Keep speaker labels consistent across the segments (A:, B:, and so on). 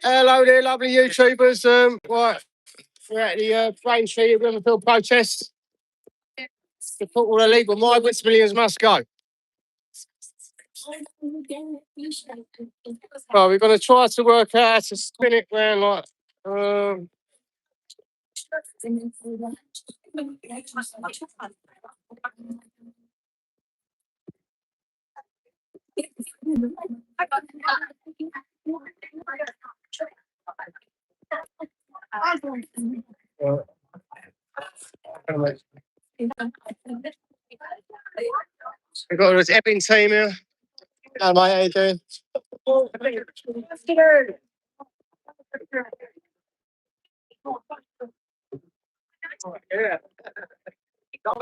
A: Hello there, lovely YouTubers. Right, we're at the Braintree Weatherfield protest. The football illegal migrants, millions must go. Well, we're going to try to work out how to spin it round like. We've got this Epping team here. Hello, mate, how you doing?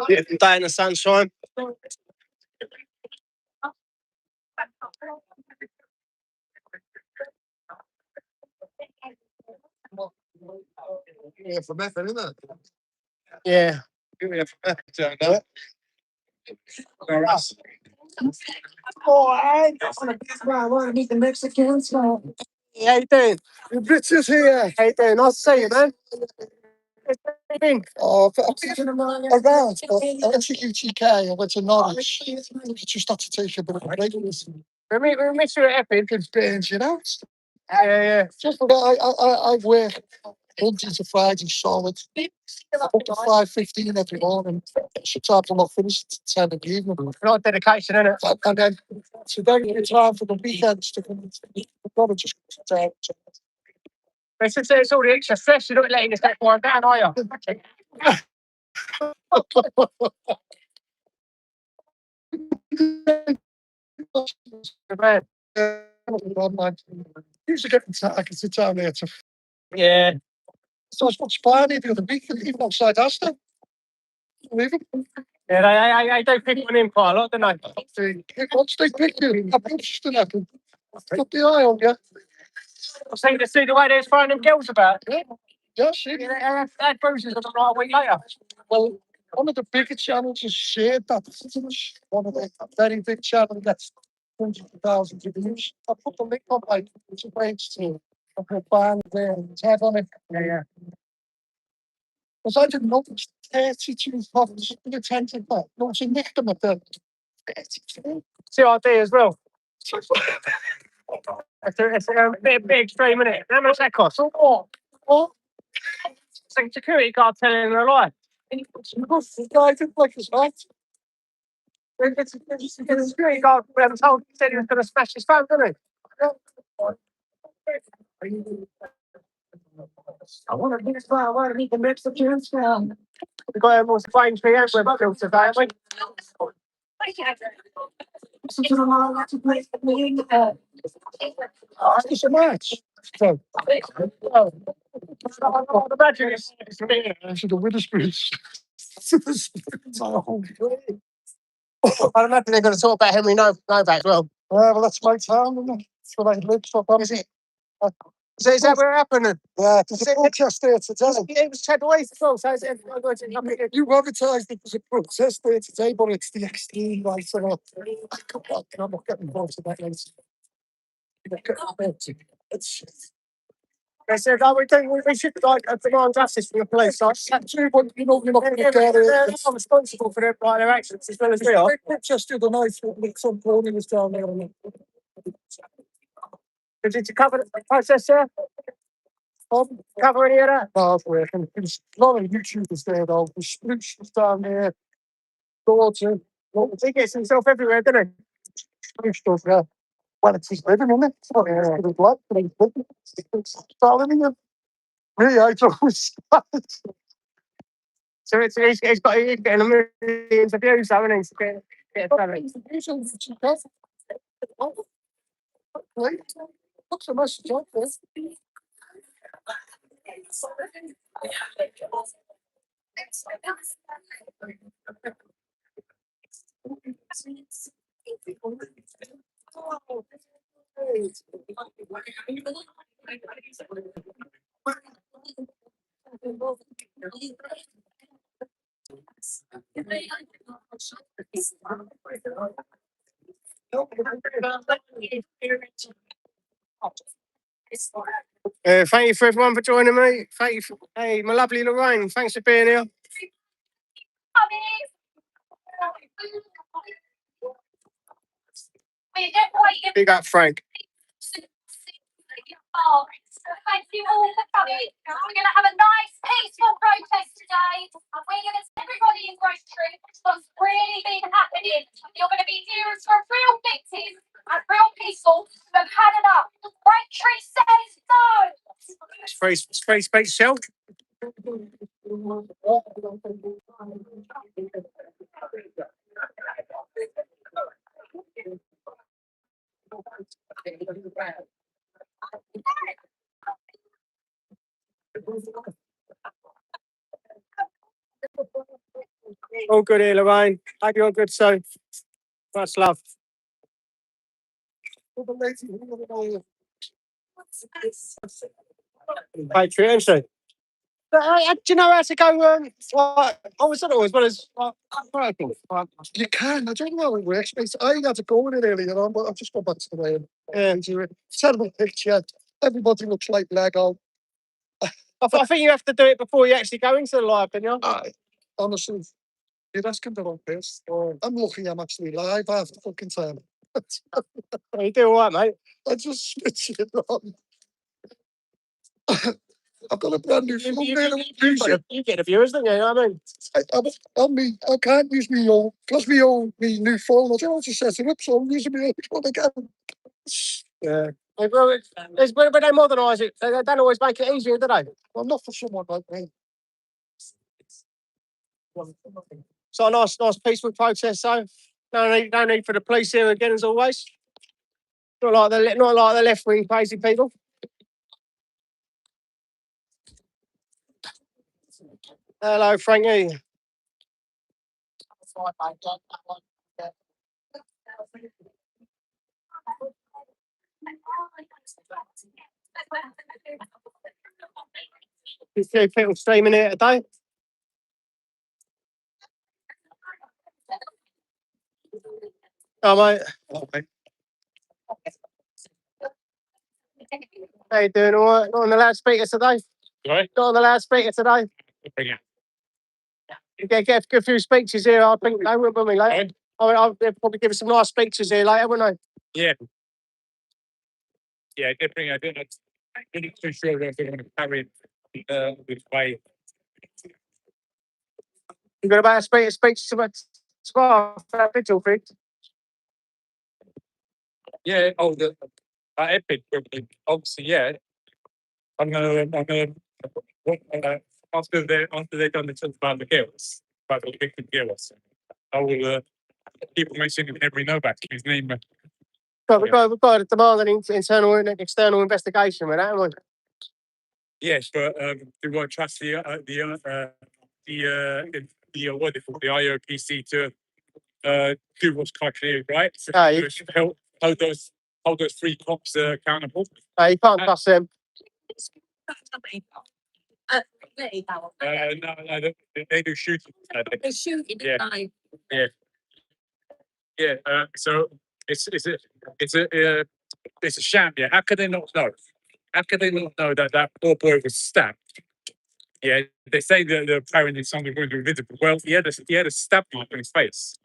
A: Beautiful day in the sunshine. Yeah, from Epping, isn't it? Yeah. Yeah, from Epping, don't know it. Oh, I want to meet the Mexicans. How you doing? The British here. How you doing? Nice to see you, man. Oh, around. I went to UTK, I went to Norwich. I just had to take a bit of a break. We miss you at Epping. It's been, you know? Yeah. Just I work Monday to Friday solid. Up to 5:15 every morning. Sometimes I'm not finished at 10 in the evening. A lot of dedication, isn't it? And then today it's time for the weekends to come. We've got to just sit down. It's all the extra stress. You're not letting us get more down, are you? Usually I can sit down there to. Yeah. So I was watching Barney the other week, even outside Aston. Yeah, I don't pick on him quite a lot, don't I? Once they pick you, I'm interested in that. Got the eye on you. I seem to see the way they're throwing them girls about. Yeah, see? That bruises on a week later. Well, one of the bigger channels is shared that. One of the very big channels that's hundreds of thousands of views. I put the link on like it's a page to I put band there and it's head on it. Yeah. Because I didn't know it's 32 pounds in attention that. No, it's a nicked them at the 32. CRD as well. It's a bit extreme, isn't it? How much that costs? What? It's like a security guard telling a lie. The guy didn't like his right. It's a security guard told he said he was going to smash his phone, didn't he? I want to meet the Mexicans now. We got everyone's Braintree and Weatherfield today, haven't we? Listen to the line, that's a place for me. It's a match. So, the magic is to the Wethersfield. I imagine they're going to talk about Henry Novak as well. Well, that's my town, isn't it? That's where I live. So is it? Is that where it happened? Yeah, there's a protest there today. It was Ted Waste as well. So you advertised it as a protest there today, but it's the extreme right. So I'm not getting involved in that. They said, we should demand justice from the police. So you're not going to get it. I'm responsible for their actions as well as we are. Just the night with some porn was down there. Did you cover the process, sir? Cover any of that? No, I was working. There's a lot of YouTubers there, though. The Spruce was down there. Daughter. He gets himself everywhere, doesn't he? Spruce does, yeah. Well, it's his living, isn't it? It's not his blood, but he's living. It's living him. Me, I don't. So he's getting millions of views, haven't he? What's the message on this? Thank you for everyone for joining me. Thank you. Hey, my lovely Lorraine. Thanks for being here. Big up, Frank.
B: Thank you all for coming. We're going to have a nice, peaceful protest today. And we're going to tell everybody in Braintree what's really been happening. You're going to be hearing from real victims and real people who have had enough. Braintree says no.
A: Free speech, Shell. All good here, Lorraine. Hope you're good, so much love. Patriot, do you know how to go? I was as well as you can. I don't know how it works. I had to go in it earlier on, but I've just gone back to the way. And terrible picture. Everybody looks like Lego. I think you have to do it before you actually go into the live, don't you? Honestly, you're asking the wrong person. I'm lucky I'm actually live half the fucking time. You do all right, mate. I just switch it on. I've got a brand new phone. You get the viewers, don't you? You know what I mean? I can't use me old, plus me new phone. I don't know to set it up, so I'm using my old one again. Yeah. When they modernise it, they don't always make it easier, do they? Well, not for someone like me. So a nice peaceful protest, so no need for the police here again, as always. Not like the left-wing crazy people. Hello, Frankie. There's a few people streaming here today. Oh, mate. How you doing? All right? Not on the loudspeaker today? Sorry? Not on the loudspeaker today? Yeah. You get a good few speeches here, I think, wouldn't we, later? I'll probably give us some nice speeches here later, wouldn't I? Yeah. Yeah, definitely. I'm not too sure if they're going to carry this way. You got about a speech to that digital thing? Yeah, the epic, obviously, yeah. I'm gonna after they've done the talk about the girls, about the victim girls, I will keep mentioning every Novak, his name. We've got to demand an internal and external investigation with that, haven't we? Yes, but we won't trust the IOPC to do what's quite clear, right? So hold those three cops accountable. You can't trust them. No, they do shooting. They're shooting at night. Yeah. So it's a sham. Yeah. How could they not know? How could they not know that poor boy was stabbed? Yeah. They say that apparently something going to be invisible. Well, he had a stab mark on his face.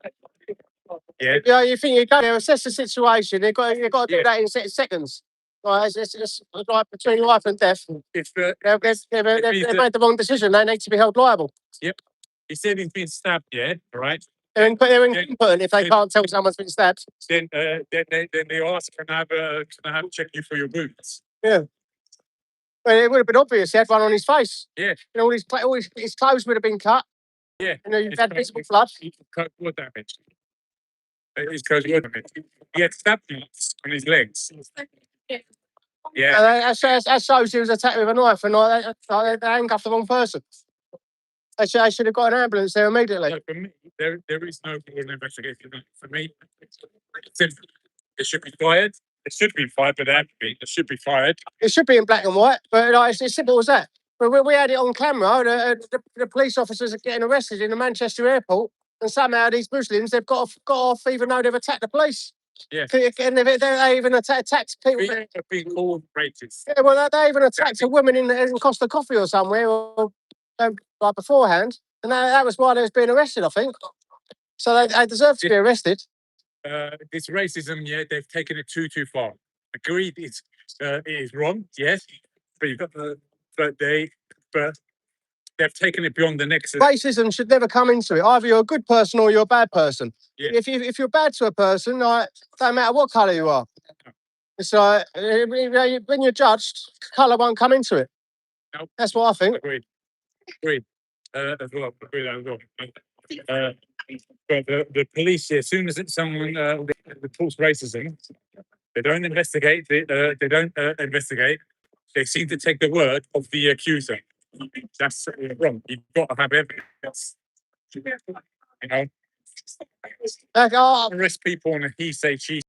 A: Yeah. Yeah. You think you got to assess the situation? You've got to do that in seconds. Right, it's like between life and death. If they've made the wrong decision, they need to be held liable. Yep. He said he's been stabbed, yeah, right? They're incompetent if they can't tell someone's been stabbed. Then they ask, can I have check you for your wounds? Yeah. Well, it would have been obvious. He had one on his face. Yeah. You know, all his clothes would have been cut. Yeah. You know, you've had visible blood. What damage? His clothes were damaged. He had stab marks on his legs. Yeah. That shows he was attacked with a knife, and they handcuffed the wrong person. They should have got an ambulance there immediately. No, for me, there is no investigation. For me, it should be fired. It should be fired, but it should be fired. It should be in black and white, but it's as simple as that. But we had it on camera. The police officers are getting arrested in the Manchester airport, and somehow these Muslims, they've got off even though they've attacked the police.
C: Yeah.
A: And they even attacked people.
C: Being called rapists.
A: Yeah, well, they even attacked a woman in Costa Coffee or somewhere, or like beforehand, and that was why they was being arrested, I think. So they deserve to be arrested.
C: This racism, yeah, they've taken it too far. Agreed, it is wrong, yes, but you've got but they've taken it beyond the next.
A: Racism should never come into it. Either you're a good person or you're a bad person.
C: Yeah.
A: If you're bad to a person, like, don't matter what colour you are. It's like when you're judged, colour won't come into it.
C: Nope.
A: That's what I think.
C: Agreed. As well. Agreed as well. But the police, as soon as it's someone reports racism, they don't investigate. They don't investigate. They seem to take the word of the accuser. That's wrong. You've got to have evidence. You know, arrest people on a he say she.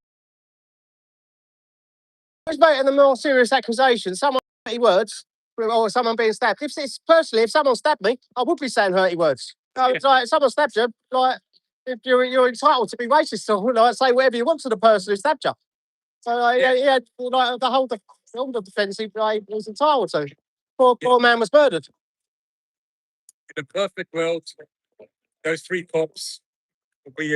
A: Who's making the more serious accusation? Someone 30 words, or someone being stabbed. If someone stabbed me, I would be saying 30 words. It's like if someone stabbed you, like if you're entitled to be racist or like say whatever you want to the person who stabbed you. So like the whole defence he was entitled to. Poor man was murdered.
C: In a perfect world, those 3 cops will be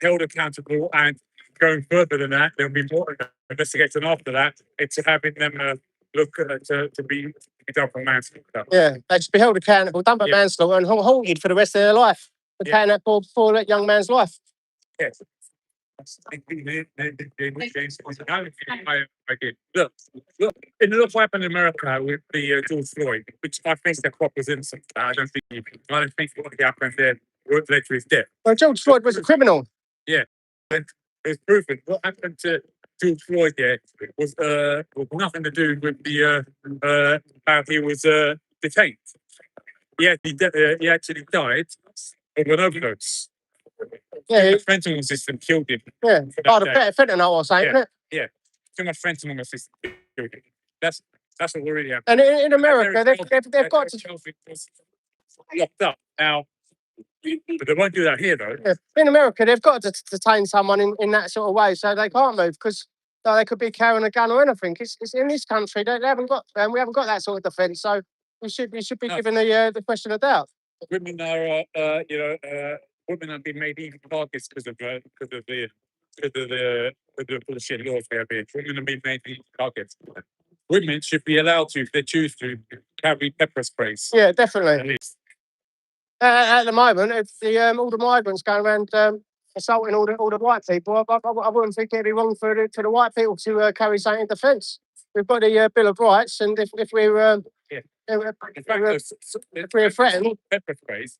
C: held accountable, and going further than that, there'll be more investigation after that. It's having them look to be done for manslaughter.
A: Yeah, they should be held accountable, done for manslaughter, and haunted for the rest of their life. For taking that poor young man's life.
C: Yes. Look, look what happened in America with the George Floyd, which I think the cop was innocent. I don't think what happened there led to his death.
A: Well, George Floyd was a criminal.
C: Yeah, and it's proven what happened to George Floyd there was nothing to do with the how he was detained. He actually died of an overdose.
A: Yeah,
C: the fentanyl system killed him.
A: Yeah, the fentanyl or something, isn't it?
C: Yeah, too much fentanyl in the system killed him. That's what really happened.
A: And in America, they've got to
C: locked up now, but they won't do that here though.
A: Yeah. In America, they've got to detain someone in that sort of way, so they can't move because they could be carrying a gun or anything. It's in this country they haven't got, and we haven't got that sort of defence. So we should be given the question of doubt.
C: Women are, women have been made even targets because of the bullshit laws we have here. Women have been made even targets. Women should be allowed to, if they choose to, carry pepper sprays.
A: Yeah, definitely.
C: At least.
A: At the moment, if all the migrants going around assaulting all the white people, I wouldn't think it'd be wrong for the white people to carry something in defence. We've got the Bill of Rights, and if we're if we're threatened,
C: pepper sprays.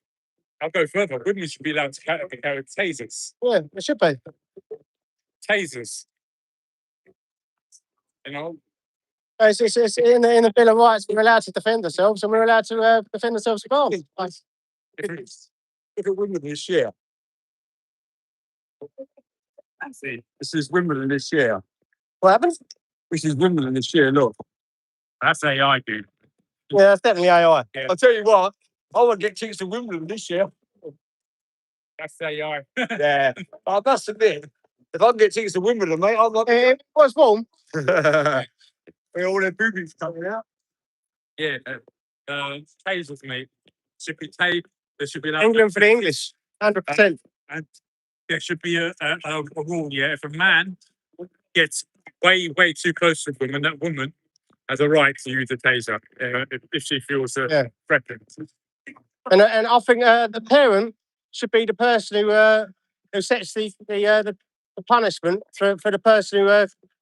C: I'll go further. Women should be allowed to carry tasers.
A: Yeah, it should be.
C: Tasers. You know.
A: It's in the Bill of Rights. We're allowed to defend ourselves, and we're allowed to defend ourselves against arms.
C: Look at Wimbledon this year. See, this is Wimbledon this year.
A: What happens?
C: This is Wimbledon this year. Look, that's AI, dude.
A: Yeah, that's definitely AI.
C: Yeah.
A: I'll tell you what. I want to get tickets to Wimbledon this year.
C: That's AI.
A: Yeah, I must admit, if I can get tickets to Wimbledon, mate, I'm like, it was warm. With all their boobies coming out.
C: Yeah, tasers, mate. Should be taped. There should be
A: England for the English, 100%.
C: And there should be a rule. Yeah, if a man gets way too close to a woman, that woman has a right to use a taser if she feels threatened.
A: And I think the parent should be the person who sets the punishment for the person who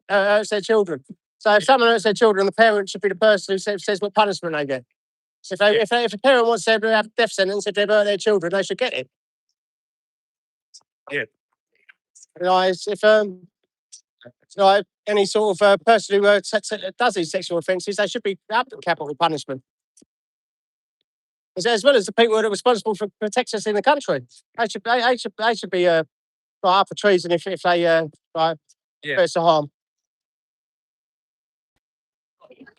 A: hurts their children. So if someone hurts their children, the parent should be the person who says what punishment they get. So if a parent wants to have a death sentence, if they've hurt their children, they should get it.
C: Yeah.
A: If any sort of person who does these sexual offences, they should be up to capital punishment. As well as the people that are responsible for protecting us in the country. They should be up for treason if they first harm.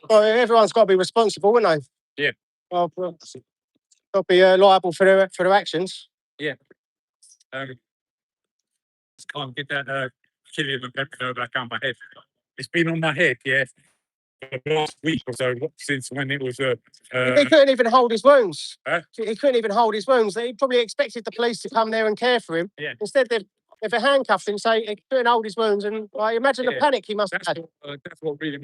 A: Well, everyone's got to be responsible, wouldn't they?
C: Yeah.
A: Well, got to be liable for their actions.
C: Yeah. can't get that Killian and Pepper back on my head. It's been on my head, yeah, for the last week or so, since when it was
A: He couldn't even hold his wounds.
C: Huh?
A: He couldn't even hold his wounds. He probably expected the police to come there and care for him.
C: Yeah.
A: Instead, they've handcuffed him, so he couldn't hold his wounds. And imagine the panic he must have had.
C: That's what really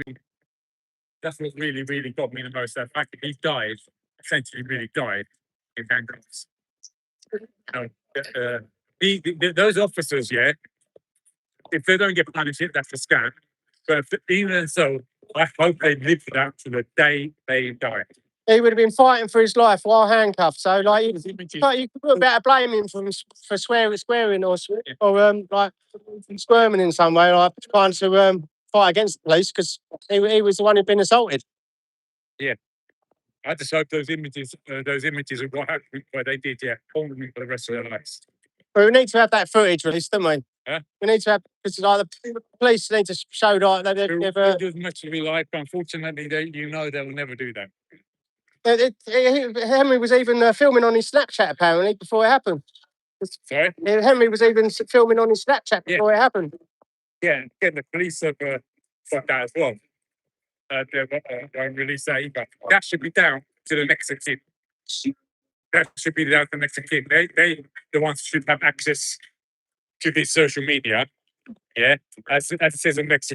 C: got me the most. The fact that he died, essentially really died in handcuffs. Those officers, yeah, if they don't get punished, that's a scam. But even so, I hope they live that to the day they die.
A: He would have been fighting for his life while handcuffed. So, you could better blame him for swearing or squirming in some way, trying to fight against the police because he was the one who'd been assaulted.
C: Yeah. I just hope those images of what happened, what they did, haunt me for the rest of their lives.
A: But we need to have that footage released, don't we?
C: Huh?
A: We need to have, because the police need to show that they've never.
C: It doesn't much to be like. Unfortunately, they'll never do that.
A: Henry was even filming on his Snapchat apparently before it happened.
C: Sorry?
A: Henry was even filming on his Snapchat before it happened.
C: Yeah, getting the police have got that as well. Don't release that either. That should be down to the next of kin. That should be down to the next of kin. They the ones who should have access to this social media. Yeah, as it says on next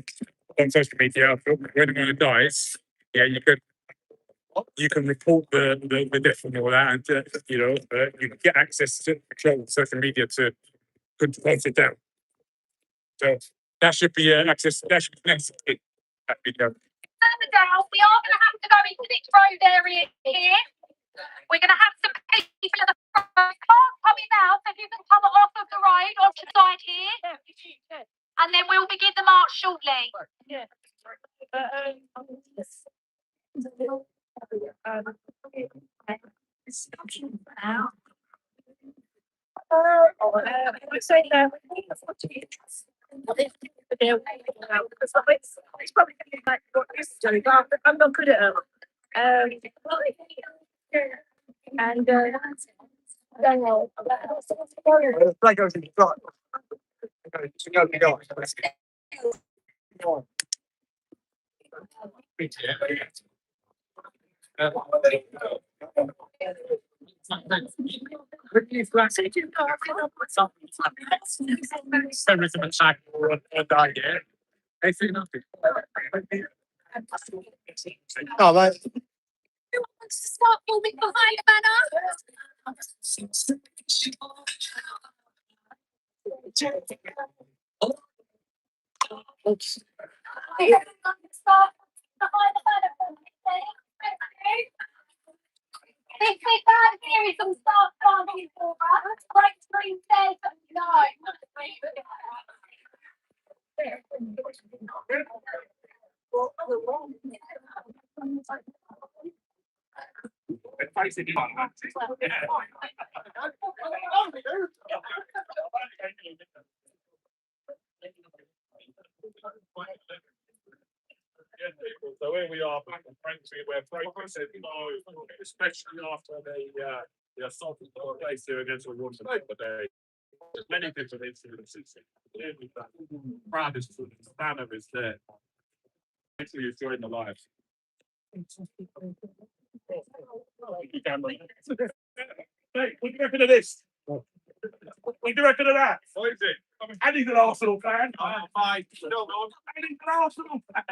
C: on social media, when a man dies, yeah, you can report the death and all that, and you can get access to social media to close it down. So that should be access. That should be next. That be done.
B: Further down, we are going to have to go into this road area here. We're going to have some people at the front. Cars coming out, so if you can come off of the road onto the side here, and then we'll begin the march shortly.
D: Yeah. It's probably going to be like what this is doing, but I'm not good at it. And don't know.
A: Like goes in the front.
C: Terrorism attack or die here. They see nothing.
A: Oh, mate.
B: Who wants to start filming behind the banner?
A: Oops.
B: This big man here is some start farming for us. Great screen says no.
C: So here we are back in Braintree, where Braintree said no, especially after the assault of the place here against the water the other day. There's many different incidences. Brad is the banner is there. Actually, he's joined the lives. Hey, what do you reckon of this? What do you reckon of that? What is it? And he's an Arsenal fan. I am fine. And he's an Arsenal fan.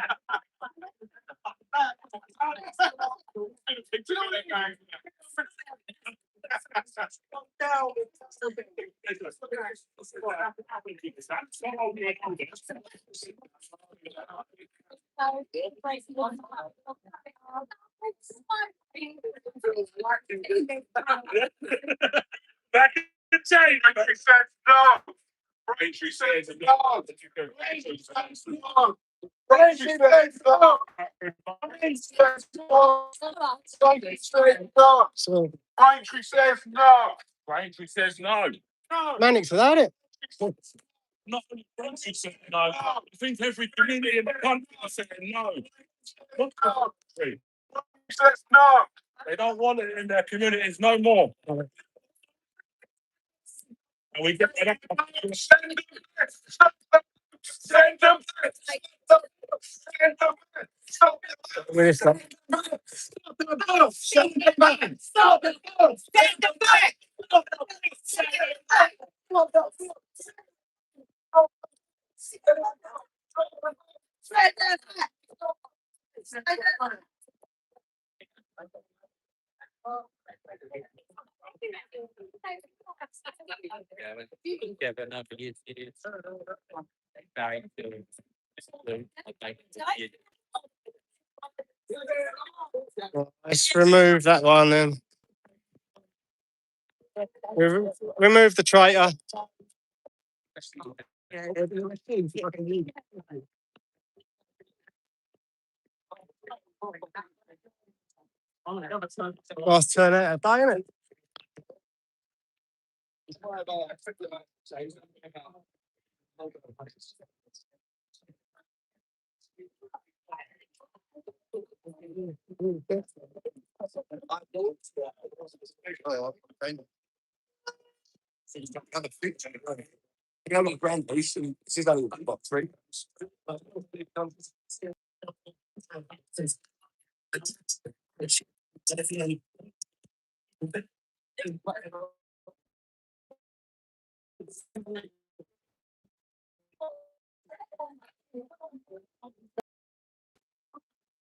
C: Back in the day, they said no. Braintree says no. Braintree says no. Braintree says no. Braintree says no. Braintree says no. Braintree says no. Braintree says no. No.
A: Mannix without it.
C: Not only Braintree said no. I think every community in the country is saying no. Look at Braintree. Braintree says no. They don't want it in their communities no more. And we get that.
A: Send them back. Send them back. Stop the boat. Stop the boat. Send them back. Stop the boat. Send them back. Stop the boat. Send them back. Stop the boat. Send them back. Send them back.
C: Yeah, but not for you. It is very
A: Let's remove that one then. Remove the traitor. Last turn out of day, isn't it? I'm a grand piece and she's only got 3.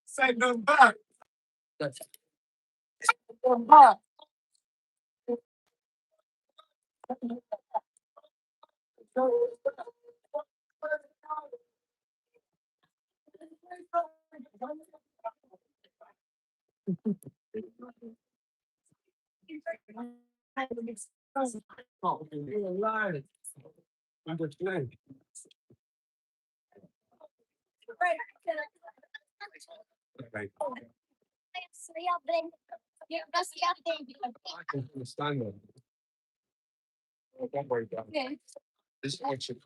A: Send them back. Send them back.
B: That's the other thing.
A: I can understand that. Don't worry about it. This is what you.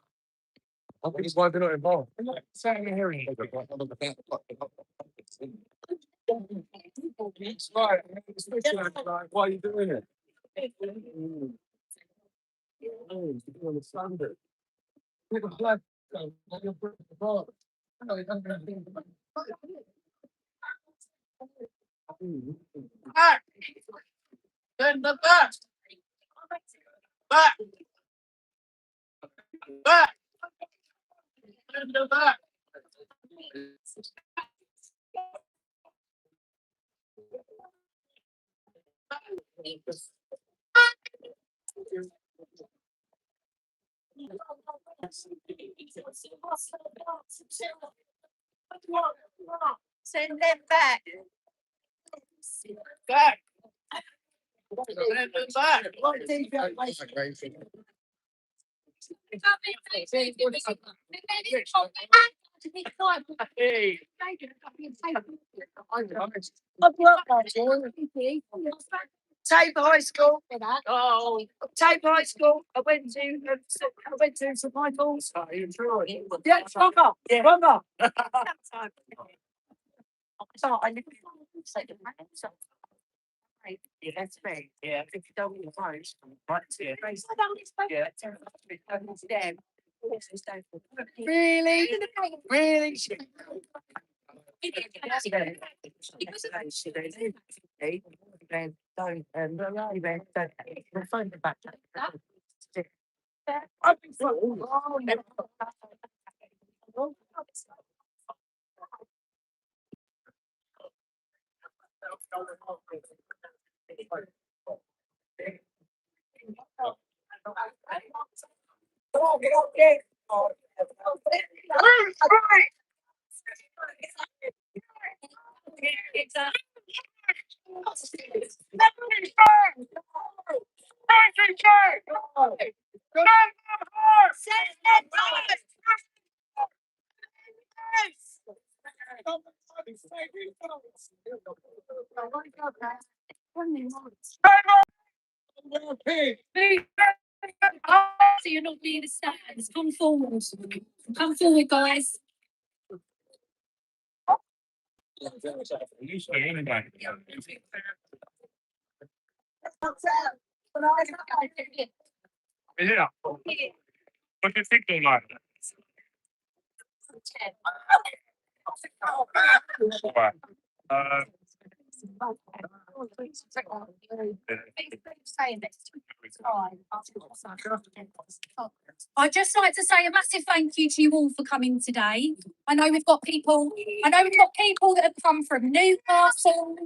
A: I think it's why they're not involved. Saying a hearing. It's right. Why are you doing it? You don't understand it. Take a blood. You're breaking the bar. Back! Send them back! Back! Back! Send them back!
B: Send them back.
A: Back! Send them back! Hey!
D: Tape High School. Oh, Tape High School. I went to St Michael's. Yeah, Roger. Yeah, Roger. So I live in yeah, that's me. Yeah, if you don't want to vote, right? Yeah, yeah. Really? Really?
B: So you're not being the stands. Come forward. Come forward, guys.
C: Yeah. What's your signal like? Right.
B: I'd just like to say a massive thank you to you all for coming today. I know we've got people that have come from Newcastle,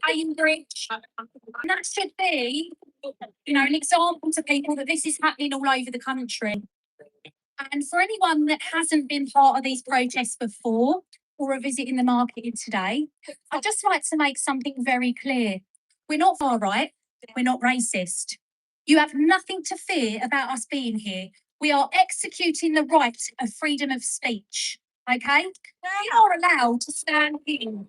B: Cambridge, and that should be, an example to people that this is happening all over the country. And for anyone that hasn't been part of these protests before or are visiting the market today, I'd just like to make something very clear. We're not far right, we're not racist. You have nothing to fear about us being here. We are executing the right of freedom of speech, okay? We are allowed to stand here.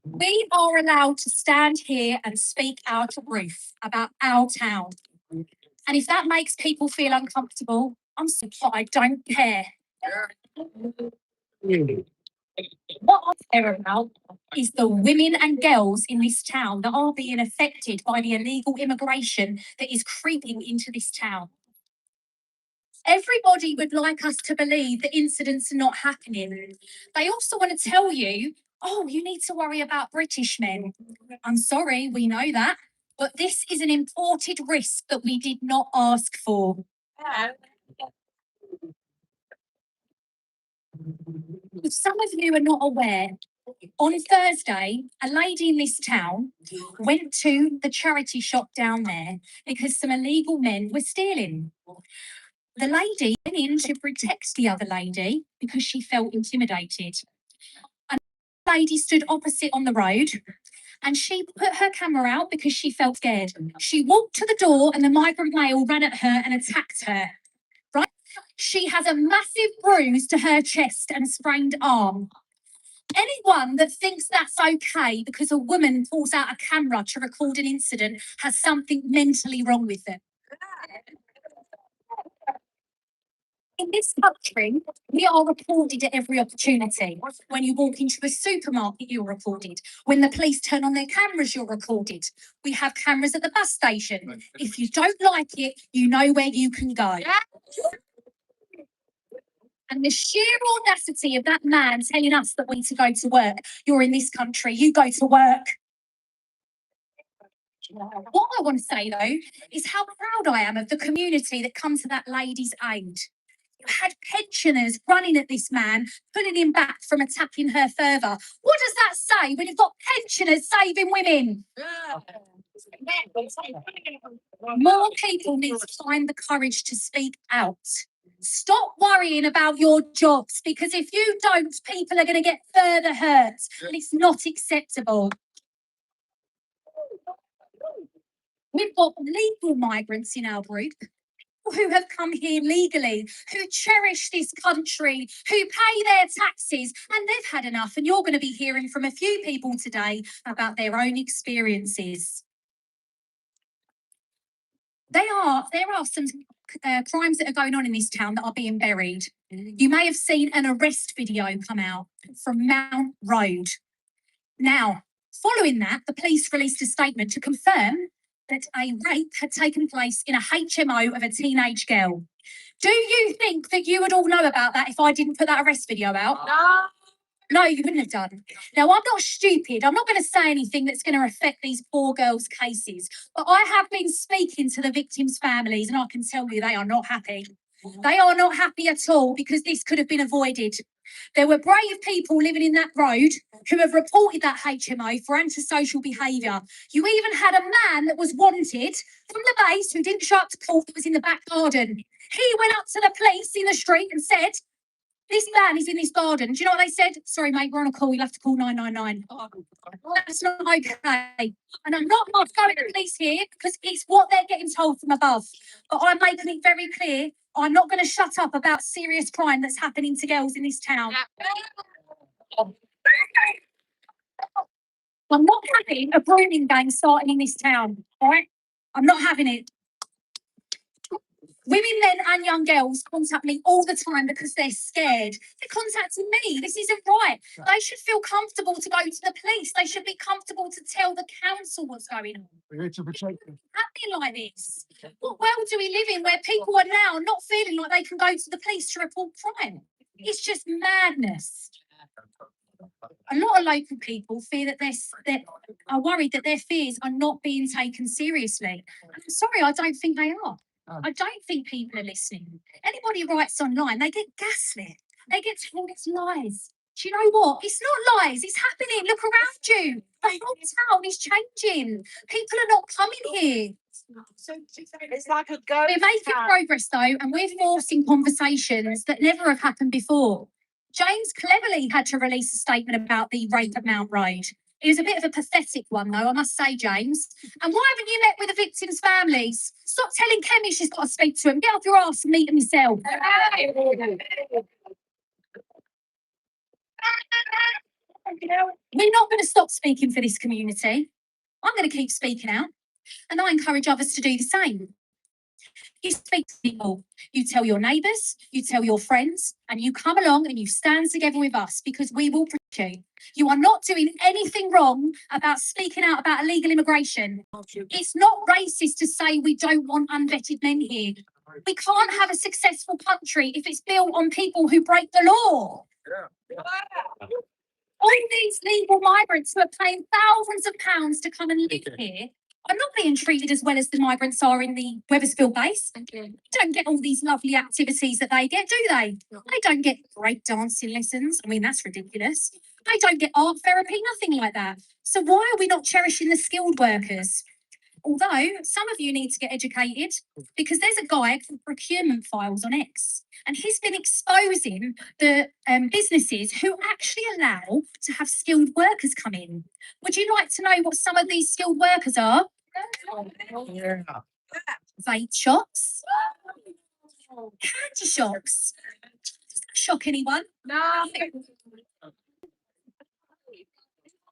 B: We are allowed to stand here and speak our truth about our town. And if that makes people feel uncomfortable, I'm so I don't care. What I care about is the women and girls in this town that are being affected by the illegal immigration that is creeping into this town. Everybody would like us to believe that incidents are not happening. They also want to tell you, oh, you need to worry about British men. I'm sorry, we know that. But this is an imported risk that we did not ask for. If some of you are not aware, on Thursday, a lady in this town went to the charity shop down there because some illegal men were stealing. The lady went in to protect the other lady because she felt intimidated. And the lady stood opposite on the road and she put her camera out because she felt scared. She walked to the door and the migrant male ran at her and attacked her. Right? She has a massive bruise to her chest and a sprained arm. Anyone that thinks that's okay because a woman pulls out a camera to record an incident has something mentally wrong with them. In this country, we are recorded at every opportunity. When you walk into a supermarket, you're recorded. When the police turn on their cameras, you're recorded. We have cameras at the bus station. If you don't like it, you know where you can go. And the sheer audacity of that man telling us that we need to go to work. You're in this country, you go to work. What I want to say, though, is how proud I am of the community that come to that lady's aid. You had pensioners running at this man, pulling him back from attacking her further. What does that say when you've got pensioners saving women? More people need to find the courage to speak out. Stop worrying about your jobs, because if you don't, people are going to get further hurt, and it's not acceptable. We've got legal migrants in our group who have come here legally, who cherish this country, who pay their taxes, and they've had enough. And you're going to be hearing from a few people today about their own experiences. There are some crimes that are going on in this town that are being buried. You may have seen an arrest video come out from Mount Road. Now, following that, the police released a statement to confirm that a rape had taken place in a HMO of a teenage girl. Do you think that you would all know about that if I didn't put that arrest video out? No, you wouldn't have done. Now, I'm not stupid. I'm not going to say anything that's going to affect these poor girls' cases. But I have been speaking to the victims' families, and I can tell you they are not happy. They are not happy at all, because this could have been avoided. There were brave people living in that road who have reported that HMO for antisocial behaviour. You even had a man that was wanted from the base who didn't show up to court, that was in the back garden. He went up to the police in the street and said, this man is in this garden. Do you know what they said? Sorry, mate, we're on a call. You'll have to call 999. That's not okay. And I'm not going to police here because it's what they're getting told from above. But I'm making it very clear, I'm not going to shut up about serious crime that's happening to girls in this town. I'm not having a grooming gang starting in this town, all right? I'm not having it. Women, men and young girls contact me all the time because they're scared. They're contacting me. This isn't right. They should feel comfortable to go to the police. They should be comfortable to tell the council what's going on.
A: We're here to protect them.
B: Happening like this. What world do we live in where people are now not feeling like they can go to the police to report crime? It's just madness. A lot of local people fear that they are worried that their fears are not being taken seriously. And I'm sorry, I don't think they are. I don't think people are listening. Anybody writes online, they get gaslit. They get told it's lies. Do you know what? It's not lies. It's happening. Look around you. The whole town is changing. People are not coming here.
D: It's like a go.
B: We're making progress though, and we're forcing conversations that never have happened before. James cleverly had to release a statement about the rape at Mount Road. It was a bit of a pathetic one, though, I must say, James. And why haven't you met with the victims' families? Stop telling Kemi she's got to speak to them. Get off your arse and meet them yourself. We're not going to stop speaking for this community. I'm going to keep speaking out, and I encourage others to do the same. You speak to people, you tell your neighbours, you tell your friends, and you come along and you stand together with us because we will protect you. You are not doing anything wrong about speaking out about illegal immigration. It's not racist to say we don't want unvetted men here. We can't have a successful country if it's built on people who break the law. All these legal migrants who are paying thousands of pounds to come and live here are not being treated as well as the migrants are in the Wethersfield base. Don't get all these lovely activities that they get, do they? They don't get break dancing lessons. I mean, that's ridiculous. They don't get art therapy, nothing like that. So why are we not cherishing the skilled workers? Although some of you need to get educated, because there's a guy called Procurement Files on X, and he's been exposing the businesses who actually allow to have skilled workers come in. Would you like to know what some of these skilled workers are?
A: Yeah.
B: Vape shops, candy shops. Does that shock anyone?
D: No.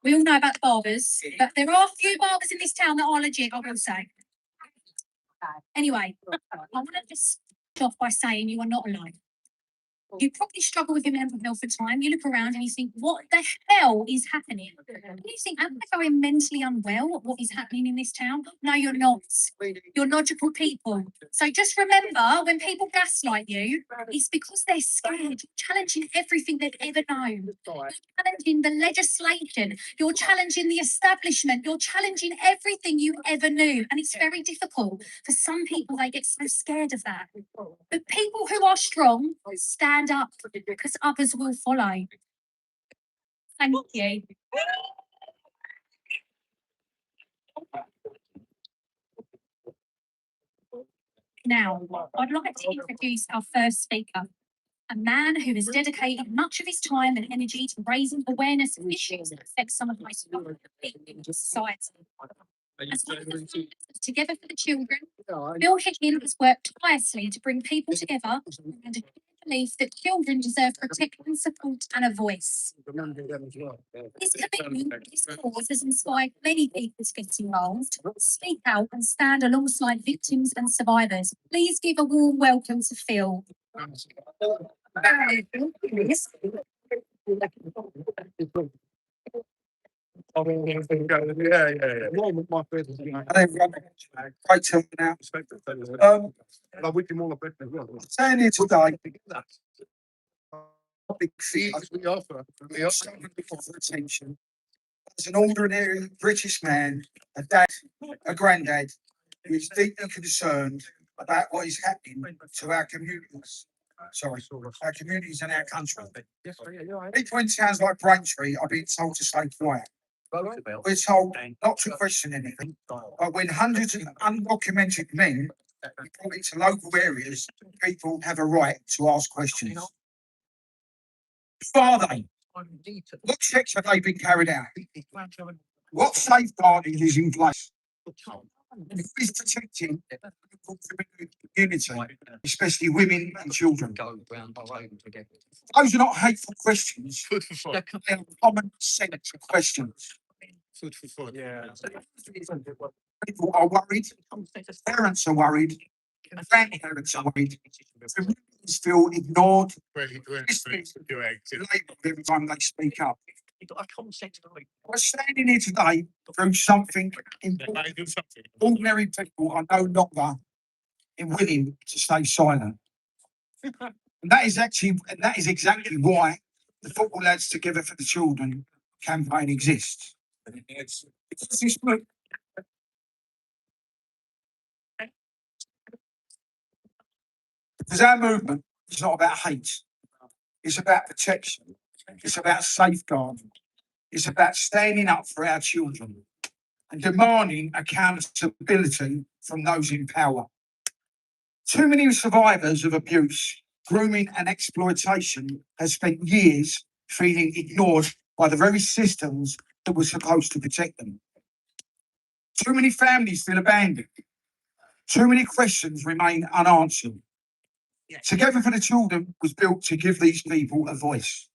B: We all know about the barbers, but there are a few barbers in this town that are legit, I will say. Anyway, I want to just start off by saying you are not alone. You probably struggle with your mental health at time. You look around and you think, what the hell is happening? And you think, am I going mentally unwell at what is happening in this town? No, you're not. You're logical people. So just remember, when people gaslight you, it's because they're scared, challenging everything they've ever known. You're challenging the legislation. You're challenging the establishment. You're challenging everything you ever knew. And it's very difficult. For some people, they get so scared of that. But people who are strong stand up because others will follow. Thank you. Now, I'd like to introduce our first speaker, a man who has dedicated much of his time and energy to raising awareness of issues that affect some of the most vulnerable people in society. As one of the founders of Together for the Children, Bill Higgins has worked tirelessly to bring people together and a belief that children deserve protection, support, and a voice. His commitment, his cause has inspired many people to get involved, speak out, and stand alongside victims and survivors. Please give a warm welcome to Phil.
E: Great to now. Saying here today, big fees we offer for attention. As an ordinary British man, a dad, a granddad, who is deeply concerned about what is happening to our communities. Our communities and our country. People in towns like Braintree are being told to stay quiet. We're told not to question anything, but when hundreds of undocumented men are brought into local areas, people have a right to ask questions. Who are they? What checks have they been carried out? What safeguarding is in place? Who is protecting the community, especially women and children? Those are not hateful questions. They are common sense questions. People are worried, parents are worried, grandparents are worried. Communities feel ignored, labelled every time they speak up. We're standing here today through something important. Ordinary people are no longer willing to stay silent. And that is exactly why the Football Lads Together for the Children campaign exists. Because our movement is not about hate. It's about protection. It's about safeguarding. It's about standing up for our children and demanding accountability from those in power. Too many survivors of abuse, grooming and exploitation have spent years feeling ignored by the very systems that were supposed to protect them. Too many families feel abandoned. Too many questions remain unanswered. Together for the Children was built to give these people a voice.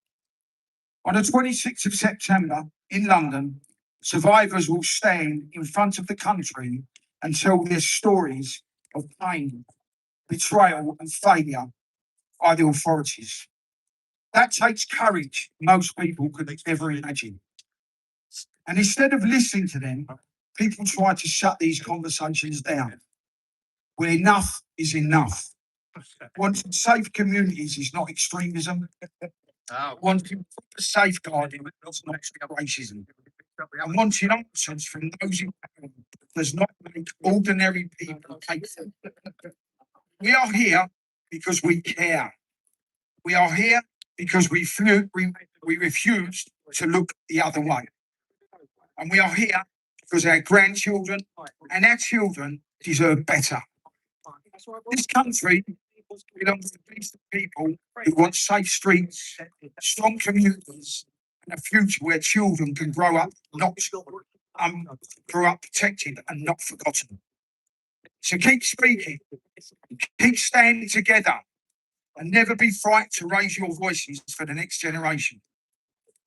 E: On the 26th of September in London, survivors will stand in front of the country and tell their stories of pain, betrayal and failure by the authorities. That takes courage most people could never imagine. And instead of listening to them, people try to shut these conversations down. Well, enough is enough. Wanting safe communities is not extremism. Wanting safeguarding does not racism. And wanting answers from those in power does not make ordinary people hateful. We are here because we care. We are here because we refuse to look the other way. And we are here because our grandchildren and our children deserve better. This country belongs to decent people who want safe streets, strong communities, and a future where children can grow up protected and not forgotten. So keep speaking, keep standing together, and never be frightened to raise your voices for the next generation.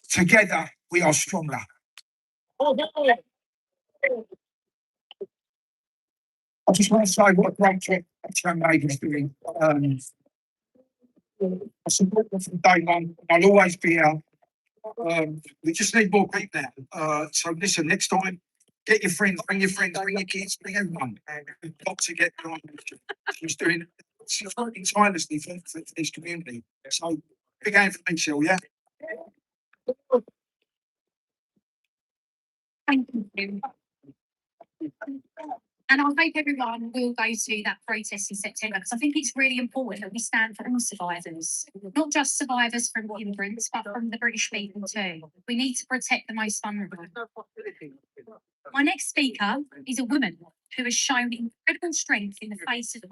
E: Together, we are stronger. I just want to say what a great job Chairman is doing. I support them from day one. I'll always be here. We just need more people now. So listen, next time, get your friends, bring your kids, bring everyone. We've got to get behind her. She's working tirelessly for this community. So big hand for me, Shell, yeah?
B: Thank you. And I hope everyone will go to that protest in September, because I think it's really important that we stand for all survivors, not just survivors from immigrants, but from the British people too. We need to protect the most vulnerable. My next speaker is a woman who has shown incredible strength in the face of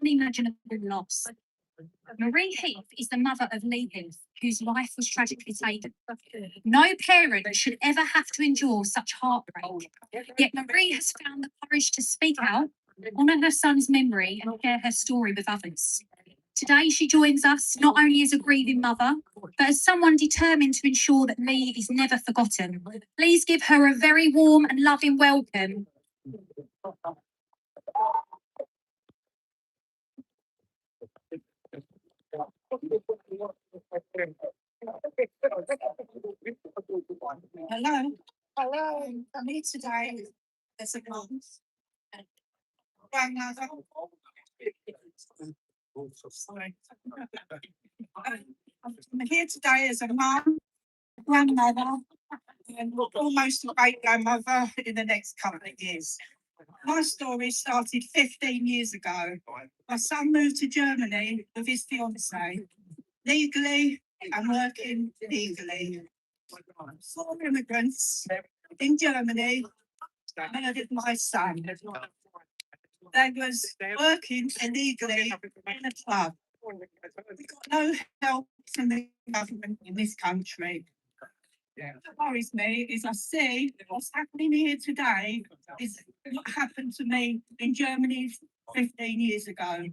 B: unimaginable loss. Marie Heath is the mother of Lee Heath, whose life was tragically taken. No parent should ever have to endure such heartbreak. Yet Marie has found the courage to speak out, honour her son's memory and share her story with others. Today she joins us not only as a grieving mother, but as someone determined to ensure that Lee is never forgotten. Please give her a very warm and loving welcome.
F: Hello. Hello. I'm here today as a mum. Grandmother. Sorry. I'm here today as a mum, grandmother, and almost a great grandmother in the next couple of years. My story started 15 years ago. My son moved to Germany with his fiancée, legally and working legally. 4 immigrants in Germany murdered my son. They was working illegally in a club. We got no help from the government in this country. What worries me is I see what's happening here today is what happened to me in Germany 15 years ago.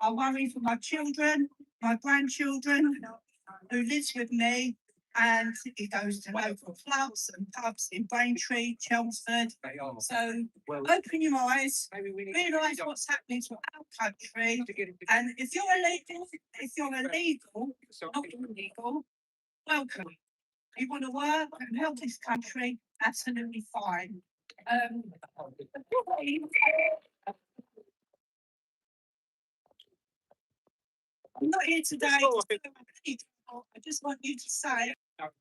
F: I worry for my children, my grandchildren who lives with me, and he goes to local clubs and pubs in Braintree, Chelmsford. So open your eyes, realise what's happening to our country, and if you're illegal, not illegal, welcome. You want to work and help this country, absolutely fine. I'm not here today. I just want you to say,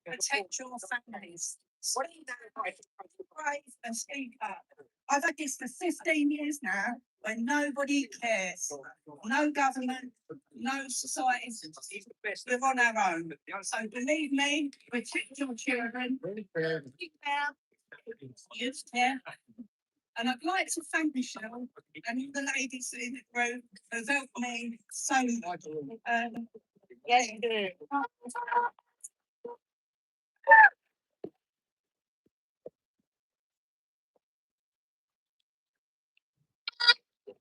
F: protect your families. Brave and speak up. I've had this for 15 years now, when nobody cares. No government, no society. We're on our own. So believe me, protect your children. Use care. And I'd like to thank Michelle and all the ladies in the group who've helped me so much.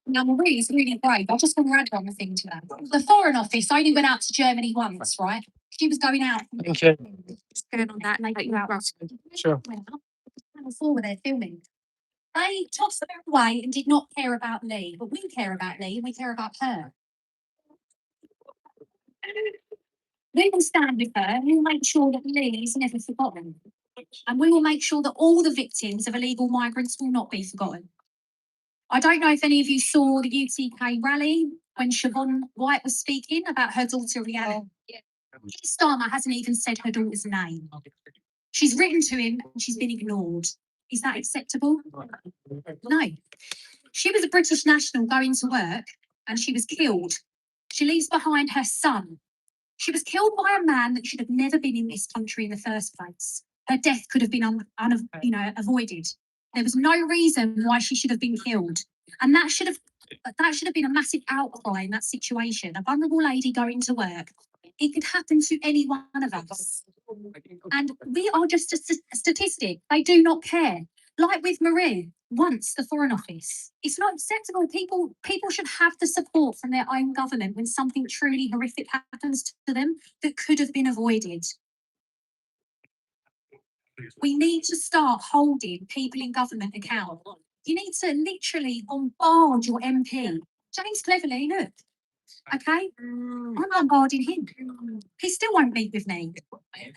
B: Now, Marie's really brave. I just want to add one thing to that. The Foreign Office only went out to Germany once, right? She was going out.
A: Okay.
B: Just going on that, and they got you out.
A: Sure.
B: Channel 4 were there filming. They tossed her away and did not care about Lee, but we care about Lee and we care about her. We will stand with her and we'll make sure that Lee is never forgotten. And we will make sure that all the victims of illegal migrants will not be forgotten. I don't know if any of you saw the UTK rally when Siobhan White was speaking about her daughter Rihanna. Starmer hasn't even said her daughter's name. She's written to him and she's been ignored. Is that acceptable? No. She was a British national going to work and she was killed. She leaves behind her son. She was killed by a man that should have never been in this country in the first place. Her death could have been avoided. There was no reason why she should have been killed. And that should have been a massive outcry in that situation. A vulnerable lady going to work. It could happen to any one of us. And we are just a statistic. They do not care. Like with Marie, once the Foreign Office. It's not acceptable. People should have the support from their own government when something truly horrific happens to them that could have been avoided. We need to start holding people in government accountable. You need to literally bombard your MP. James Cleverly, look. Okay? I'm bombarding him. He still won't meet with me.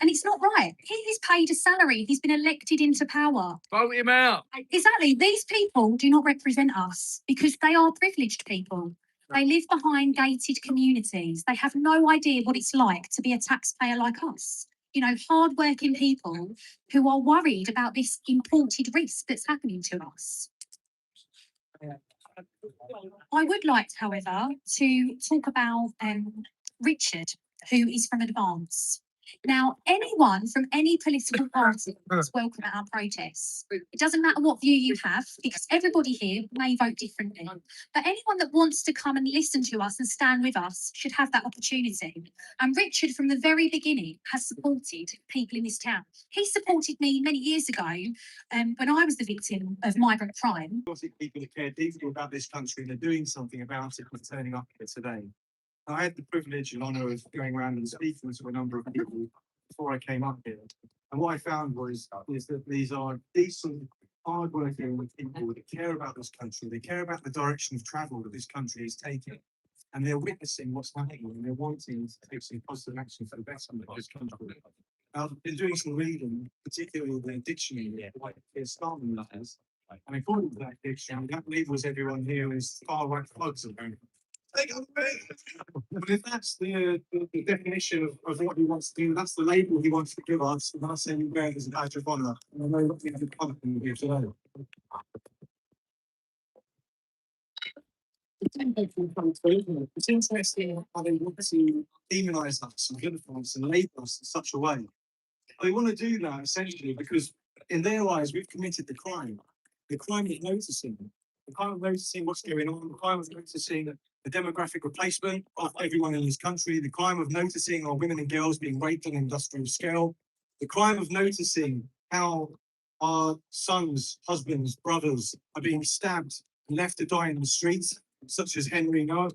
B: And it's not right. He is paid a salary. He's been elected into power.
C: Vote him out.
B: Exactly. These people do not represent us because they are privileged people. They live behind gated communities. They have no idea what it's like to be a taxpayer like us. You know, hardworking people who are worried about this imported risk that's happening to us. I would like, however, to talk about Richard, who is from Advance. Now, anyone from any political party is welcome at our protests. It doesn't matter what view you have, because everybody here may vote differently. But anyone that wants to come and listen to us and stand with us should have that opportunity. And Richard, from the very beginning, has supported people in this town. He supported me many years ago when I was the victim of migrant crime.
G: People that care deeply about this country and are doing something about it and turning up here today. I had the privilege and honour of going around and speaking to a number of people before I came up here. And what I found is that these are decent, hard-working people that care about this country. They care about the direction of travel that this country is taking. And they're witnessing what's happening and they're wanting to take some positive action for the betterment of this country. I've been doing some reading, particularly the dictionary, like Starman letters. And according to that dictionary, that labels everyone here as far-right thugs, apparently. But if that's the definition of what he wants to do, that's the label he wants to give us, and that's saying wear it as a badge of honour. And I know that we have a company here today. It's interesting how they want to demonise us and vilify us and label us in such a way. They want to do that essentially because in their eyes we've committed the crime of noticing. The crime of noticing what's going on, the crime of noticing the demographic replacement of everyone in this country, the crime of noticing our women and girls being raped on an industrial scale, the crime of noticing how our sons, husbands, brothers are being stabbed and left to die in the streets, such as Henry Noah.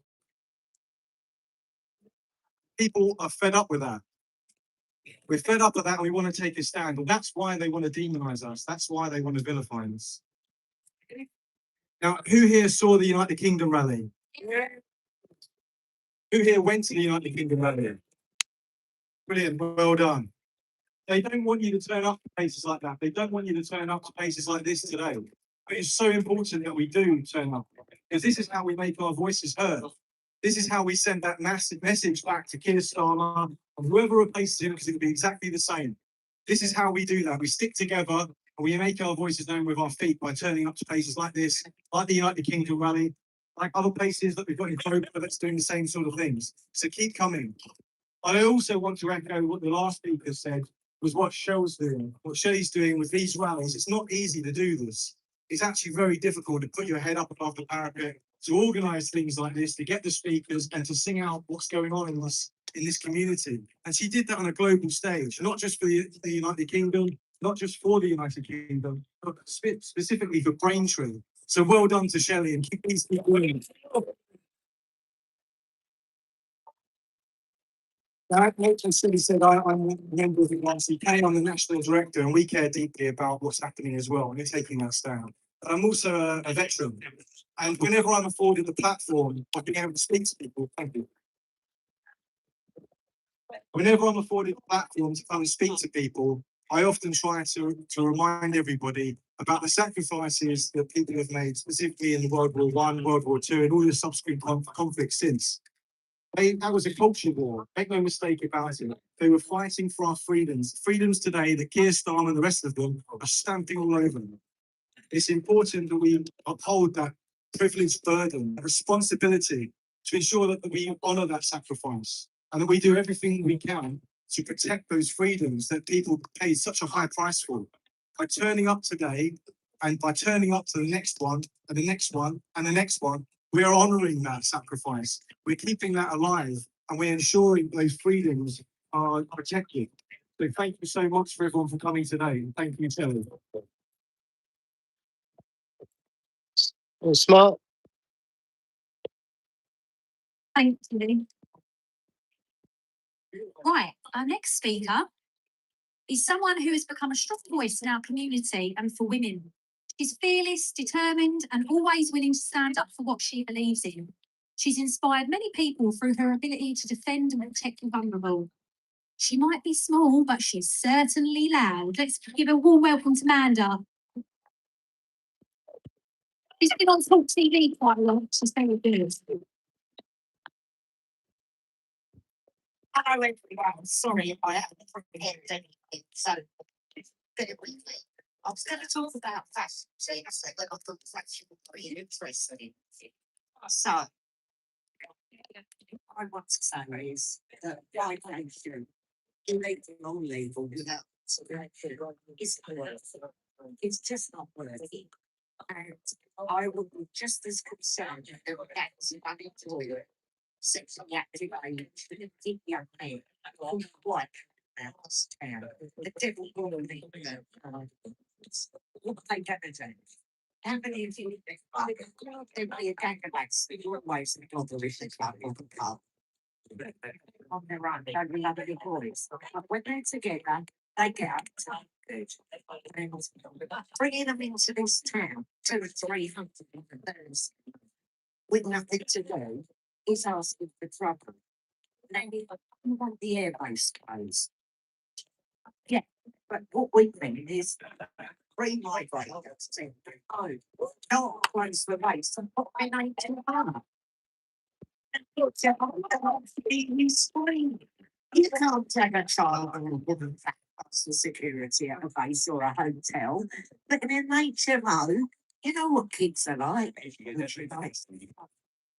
G: People are fed up with that. We're fed up of that and we want to take a stand. And that's why they want to demonise us. That's why they want to vilify us. Now, who here saw the United Kingdom rally? Who here went to the United Kingdom rally? Brilliant, well done. They don't want you to turn up to places like that. They don't want you to turn up to places like this today. But it's so important that we do turn up, because this is how we make our voices heard. This is how we send that massive message back to Keir Starmer and whoever replaces him, because it'll be exactly the same. This is how we do that. We stick together and we make our voices known with our feet by turning up to places like this, like the United Kingdom rally, like other places that we've got in Croker that's doing the same sort of things. So keep coming. I also want to echo what the last speaker said, was what Shell's doing. What Shelley's doing with these rallies. It's not easy to do this. It's actually very difficult to put your head up above the parapet, to organise things like this, to get the speakers and to sing out what's going on in this community. And she did that on a global stage, not just for the United Kingdom, not just for the United Kingdom, but specifically for Braintree. So well done to Shelley, and keep these people going. Like Shelley said, I'm a member of the NCK, I'm the national director, and we care deeply about what's happening as well, and we're taking that stand. But I'm also a veteran, and whenever I'm afforded the platform of being able to speak to people, thank you. Whenever I'm afforded the platform to come and speak to people, I often try to remind everybody about the sacrifices that people have made, specifically in World War I, World War II, and all the subsequent conflicts since. That was a culture war. Make no mistake about it. They were fighting for our freedoms. Freedoms today that Keir Starmer and the rest of them are stamping all over them. It's important that we uphold that privileged burden, that responsibility to ensure that we honour that sacrifice and that we do everything we can to protect those freedoms that people pay such a high price for. By turning up today and by turning up to the next one and the next one and the next one, we are honouring that sacrifice. We're keeping that alive and we're ensuring those freedoms are protected. So thank you so much for everyone for coming today. Thank you, Shelley.
A: Oh, smart.
B: Thank you. Right, our next speaker is someone who has become a strong voice in our community and for women. She's fearless, determined, and always willing to stand up for what she believes in. She's inspired many people through her ability to defend and protect the vulnerable. She might be small, but she's certainly loud. Let's give a warm welcome to Amanda. She's been on Talk TV quite a lot. She's very good.
D: Hello everyone. Sorry if I haven't prepared anything, so bear with me. I was going to talk about fashion. See, I said that I thought fashion would be interesting. So, I want to say is that vibration, illegal or legal, without it's just not worthy. And I would be just as concerned if there were acts of unemployment, sexually active age, young men, all white house town. The devil will be what they gonna do? How many of you think there'll be a gang of lads who are always the opposition club or the pub? On their own, don't we have any boys? But when they're together, they get up to good. And bringing them into this town, 200 or 300 members, with nothing to do, is asking for trouble. Now, we want the airbase closed. Yeah, but what we mean is re-migrators to not close the base and put their name to the bar. You can't take a child and give them past the security at a base or a hotel, but in an HMO, you know what kids are like.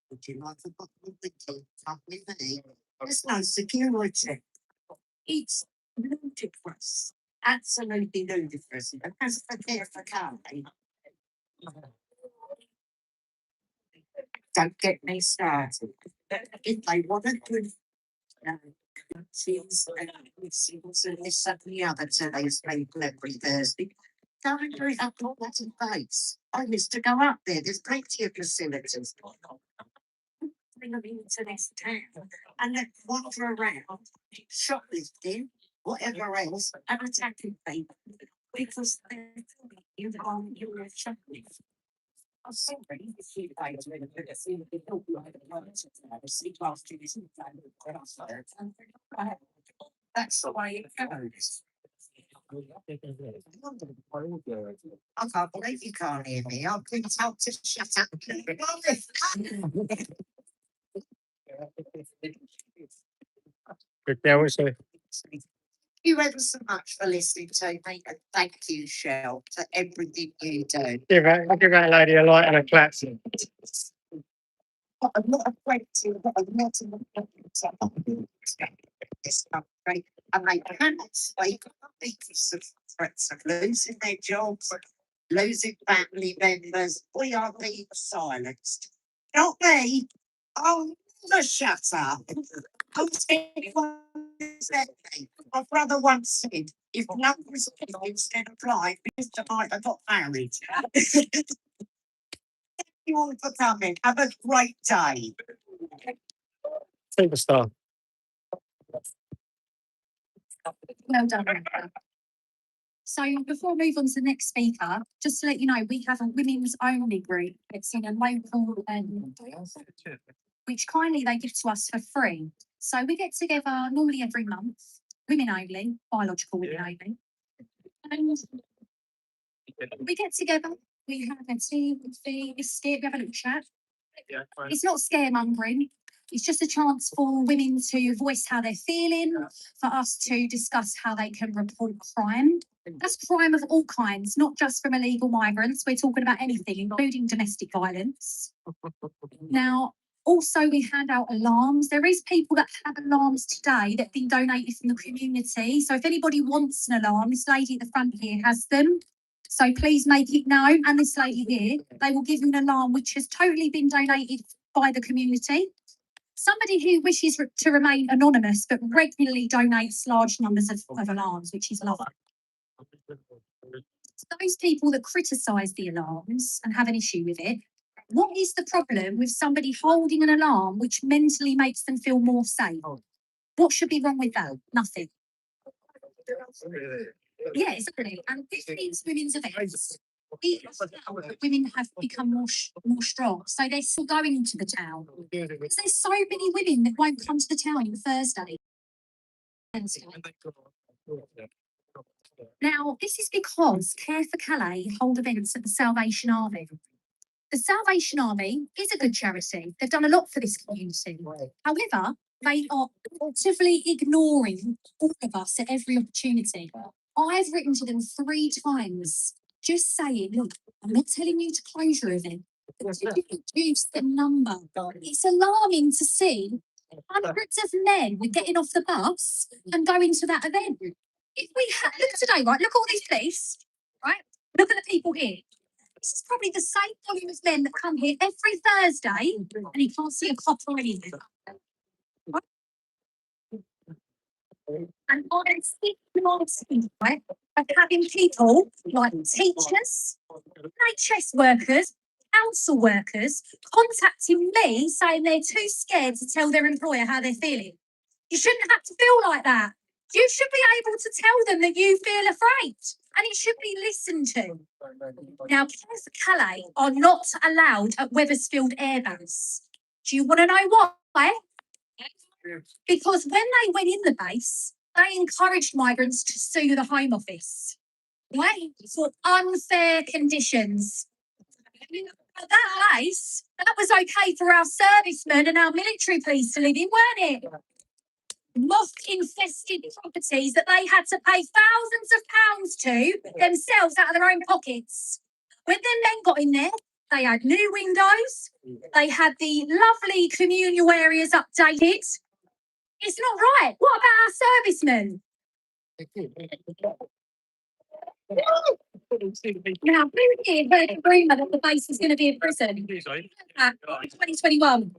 D: Would you like to book with the kid? Come with me. There's no security. It's ludicrous. Absolutely ludicrous. And as for care for Carly, don't get me started. If they want to do sales and this and the other to these people every Thursday, go and do it up on that base. I used to go up there. There's plenty of facilities. Bring them into this town and then wander around shoplifting, whatever else, and attacking people because they're you on your shopping. I'm sorry, if you guys are in a scene, you don't like the words of the see last year is that's the way it goes. I can't believe you can't hear me. I've been told to shut up.
A: Good now, so
D: You ever so much for listening to me, and thank you, Shell, for everything you do.
A: I'll give that lady a light and a clap.
D: But I'm not afraid to, but I'm not in the this country, and they cannot speak because of threats of losing their jobs, losing family members. We are being silenced. Not me. I'll never shut up. I'll say what said me. My brother once said, if love was blind instead of blind, because tonight I got married. Thank you all for coming. Have a great day.
A: Superstar.
B: Well done, Rebecca. So before I move on to the next speaker, just to let you know, we have a women's only group. It's in a local, which kindly they give to us for free. So we get together normally every month, women only, biological women only. And we get together, we have a tea, coffee, biscuit, we have a little chat. It's not scaremongering. It's just a chance for women to voice how they're feeling, for us to discuss how they can report crime. That's crime of all kinds, not just from illegal migrants. We're talking about anything, including domestic violence. Now, also, we hand out alarms. There is people that have alarms today that have been donated from the community. So if anybody wants an alarm, this lady at the front here has them. So please make it known. And this lady here, they will give you an alarm which has totally been donated by the community. Somebody who wishes to remain anonymous but regularly donates large numbers of alarms, which is lovely. Those people that criticise the alarms and have an issue with it, what is the problem with somebody holding an alarm which mentally makes them feel more safe? What should be wrong with that? Nothing. Yeah, exactly. And this means women's events. Women have become more strong, so they're still going into the town. Because there's so many women that won't come to the town on Thursday. Now, this is because Care for Calais hold events at the Salvation Army. The Salvation Army is a good charity. They've done a lot for this community. However, they are actively ignoring all of us at every opportunity. I've written to them 3 times, just saying, look, I'm not telling you to close your event, but to reduce the number. It's alarming to see hundreds of men getting off the bus and going to that event. If we look today, right, look at all these police, right? Look at the people here. This is probably the same volume of men that come here every Thursday, and you can't see a cop or anything. Right? And I'm sick right, of having people like teachers, NHS workers, council workers contacting me saying they're too scared to tell their employer how they're feeling. You shouldn't have to feel like that. You should be able to tell them that you feel afraid, and it should be listened to. Now, Care for Calais are not allowed at Wethersfield Air Base. Do you want to know why? Because when they went in the base, they encouraged migrants to sue the Home Office, right? For unfair conditions. At that place, that was okay for our servicemen and our military police to live in, weren't it? Moth-infested properties that they had to pay thousands of pounds to themselves out of their own pockets. When the men got in there, they had new windows, they had the lovely communal areas updated. It's not right. What about our servicemen? Now, who here heard a rumour that the base is going to be a prison? 2021.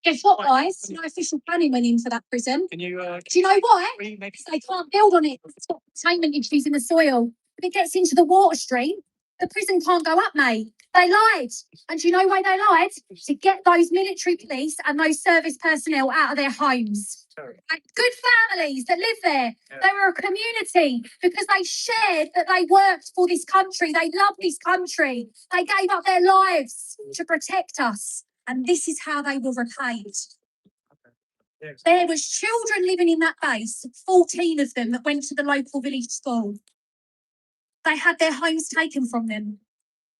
B: Guess what, guys? No official planning went in for that prison. Do you know why? Because they can't build on it. It's got containment issues in the soil. If it gets into the water stream, the prison can't go up, mate. They lied. And do you know why they lied? To get those military police and those service personnel out of their homes. Good families that live there. They were a community because they shared that they worked for this country. They loved this country. They gave up their lives to protect us. And this is how they were repaid. There was children living in that base, 14 of them that went to the local village school. They had their homes taken from them.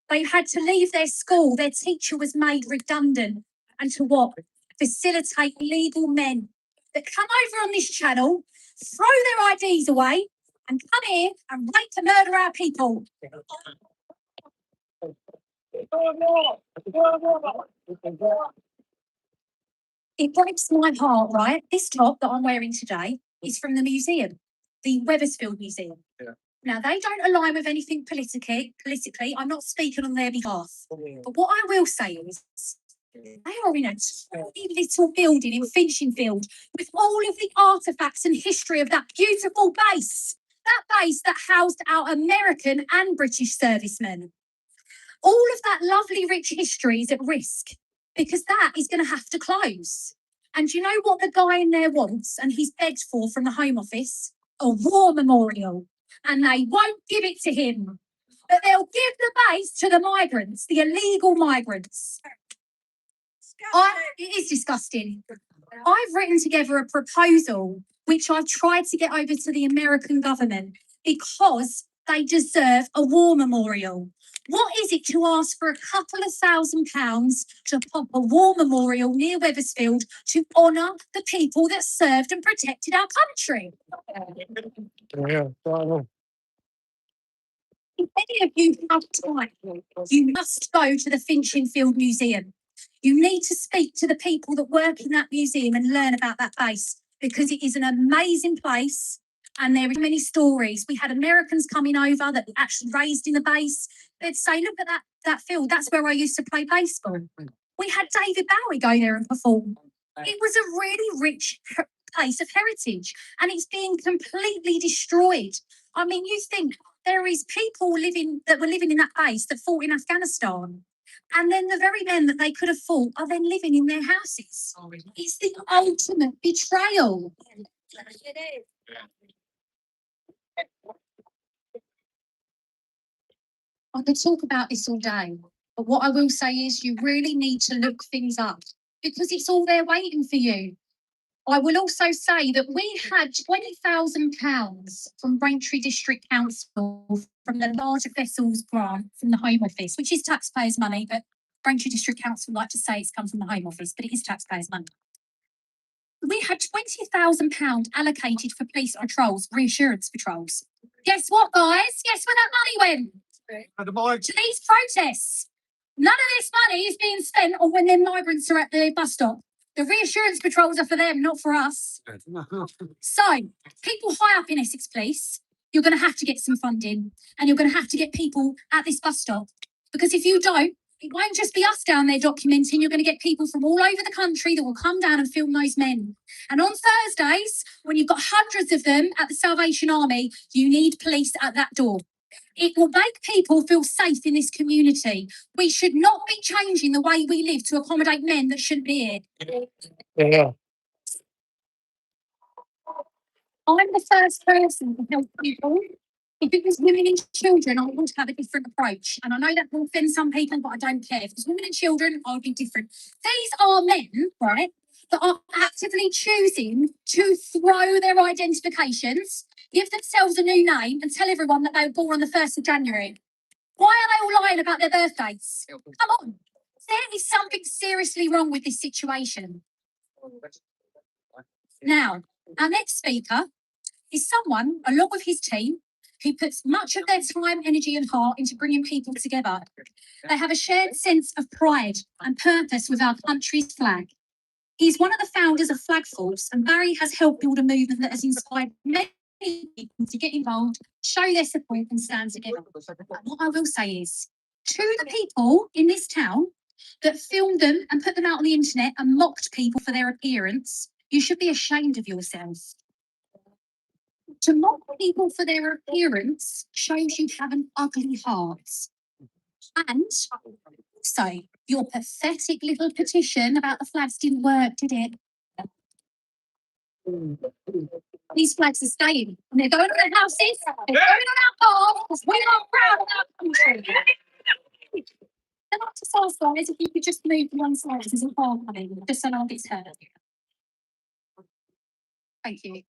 B: They had to leave their school. Their teacher was made redundant. And to what? Facilitate legal men that come over on this channel, throw their IDs away, and come here and rape and murder our people. It breaks my heart, right? This top that I'm wearing today is from the museum, the Wethersfield Museum.
A: Yeah.
B: Now, they don't align with anything politically. I'm not speaking on their behalf. But what I will say is, they are in a tiny little building in Finchinfield with all of the artefacts and history of that beautiful base. That base that housed our American and British servicemen. All of that lovely rich history is at risk because that is going to have to close. And you know what the guy in there wants and he's begged for from the Home Office? A war memorial. And they won't give it to him. But they'll give the base to the migrants, the illegal migrants. It is disgusting. I've written together a proposal which I've tried to get over to the American government because they deserve a war memorial. What is it to ask for a couple of £1,000 to pop a war memorial near Wethersfield to honour the people that served and protected our country?
A: Yeah,
B: If any of you have time, you must go to the Finchinfield Museum. You need to speak to the people that work in that museum and learn about that base because it is an amazing place and there are many stories. We had Americans coming over that actually raised in the base. They'd say, look at that field, that's where I used to play baseball. We had David Bowie go there and perform. It was a really rich place of heritage and it's being completely destroyed. I mean, you think there is people that were living in that base that fought in Afghanistan. And then the very men that they could have fought are then living in their houses. It's the ultimate betrayal. I could talk about this all day, but what I will say is you really need to look things up because it's all there waiting for you. I will also say that we had £20,000 from Braintree District Council from the larger vessels grant from the Home Office, which is taxpayers' money, but Braintree District Council like to say it's come from the Home Office, but it is taxpayers' money. We had £20,000 allocated for police patrols, reassurance patrols. Guess what, guys? Guess where that money went? To these protests. None of this money is being spent on when their migrants are at the bus stop. The reassurance patrols are for them, not for us. So, people high up in Essex Police, you're going to have to get some funding and you're going to have to get people at this bus stop. Because if you don't, it won't just be us down there documenting. You're going to get people from all over the country that will come down and film those men. And on Thursdays, when you've got hundreds of them at the Salvation Army, you need police at that door. It will make people feel safe in this community. We should not be changing the way we live to accommodate men that shouldn't be here.
A: yeah.
B: I'm the first person to help people. If it was women and children, I would have a different approach. And I know that will offend some people, but I don't care. If it's women and children, I would be different. These are men, right, that are actively choosing to throw their identifications, give themselves a new name and tell everyone that they were born on the 1st of January. Why are they all lying about their birthdates? Come on. There is something seriously wrong with this situation. Now, our next speaker is someone, along with his team, who puts much of their time, energy and heart into bringing people together. They have a shared sense of pride and purpose with our country's flag. He's one of the founders of Flag Force, and Barry has helped build a movement that has inspired many people to get involved, show their support and stand together. And what I will say is, to the people in this town that filmed them and put them out on the internet and mocked people for their appearance, you should be ashamed of yourselves. To mock people for their appearance shows you have an ugly heart. And also, your pathetic little petition about the flags didn't work, did it? These flags are staying. And they're going on their houses. They're going on our cars because we are proud of our country. I'd like to ask guys if you could just move to one side. There's a car coming, just so no one gets hurt. Thank you.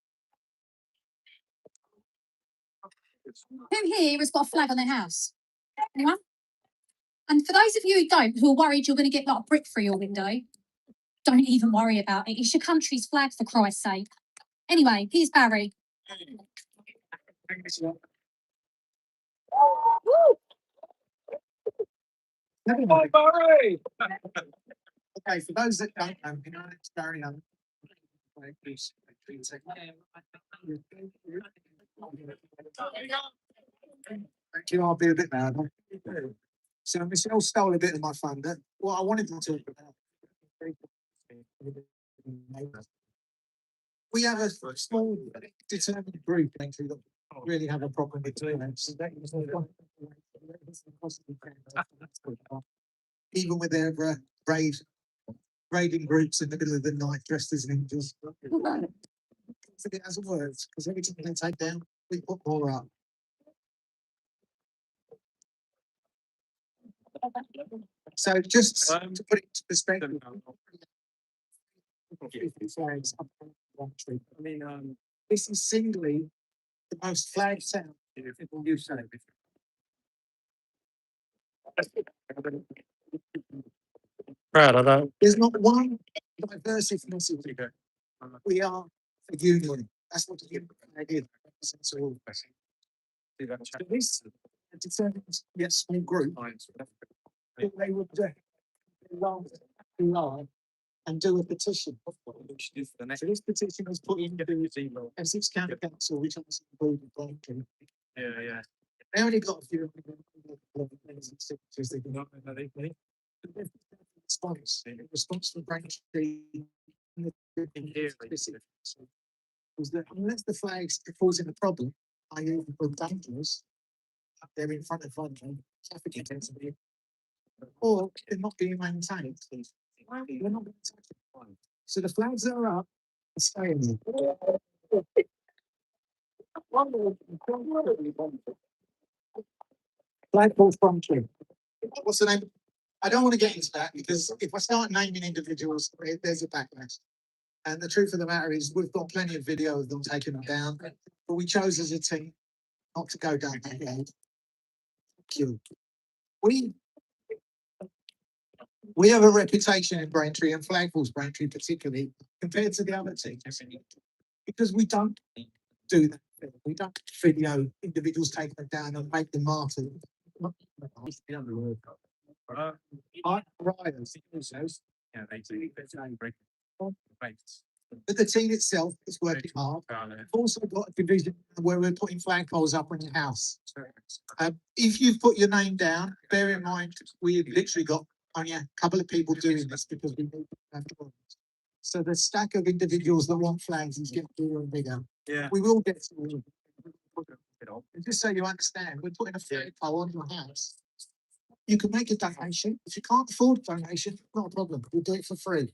B: Who here has got a flag on their house? Anyone? And for those of you who don't, who are worried you're going to get like a brick through your window, don't even worry about it. It's your country's flag, for Christ's sake. Anyway, here's Barry.
C: Hi, Barry.
E: Okay, for those that don't know, it's Barry. Thank you. I'll be a bit louder. So Michelle stole a bit of my thunder. What I wanted to talk about. We have a small, determined group actually that really have a problem with doing it. Even with their raiding groups in the middle of the night dressed as ninjas. It hasn't worked because every time they take down, we put more up. So just to put it into perspective, this is singly the most flagged town in the UK.
A: Proud of that.
E: There's not one diverse ethnicity. We are a union. That's what the union flag is. So this determines a small group. They would do and do a petition. So this petition was put into the Essex County Council, which obviously included Braintree.
C: Yeah.
E: They only got a few signatures. Response from Braintree was that unless the flags are causing a problem, i.e. dangerous, they're in front of traffic intensity, or they're not being maintained. They're not being touched. So the flags that are up are staying there. Flagpole Braintree. What's the name? I don't want to get into that because if I start naming individuals, there's a backlash. And the truth of the matter is, we've got plenty of video of them taking them down, but we chose as a team not to go down that road. We have a reputation in Braintree and Flagpole's Braintree particularly compared to the other teams because we don't do that. We don't video individuals taking them down and make them martyrs. But the team itself is working hard. We've also got a division where we're putting flagpoles up on your house. If you've put your name down, bear in mind we've literally got only a couple of people doing this because we need flagpoles. So the stack of individuals that want flags is getting bigger and bigger.
C: Yeah.
E: We will get to all of it. Just so you understand, we're putting a flagpole on your house. You can make a donation. If you can't afford a donation, not a problem. We'll do it for free.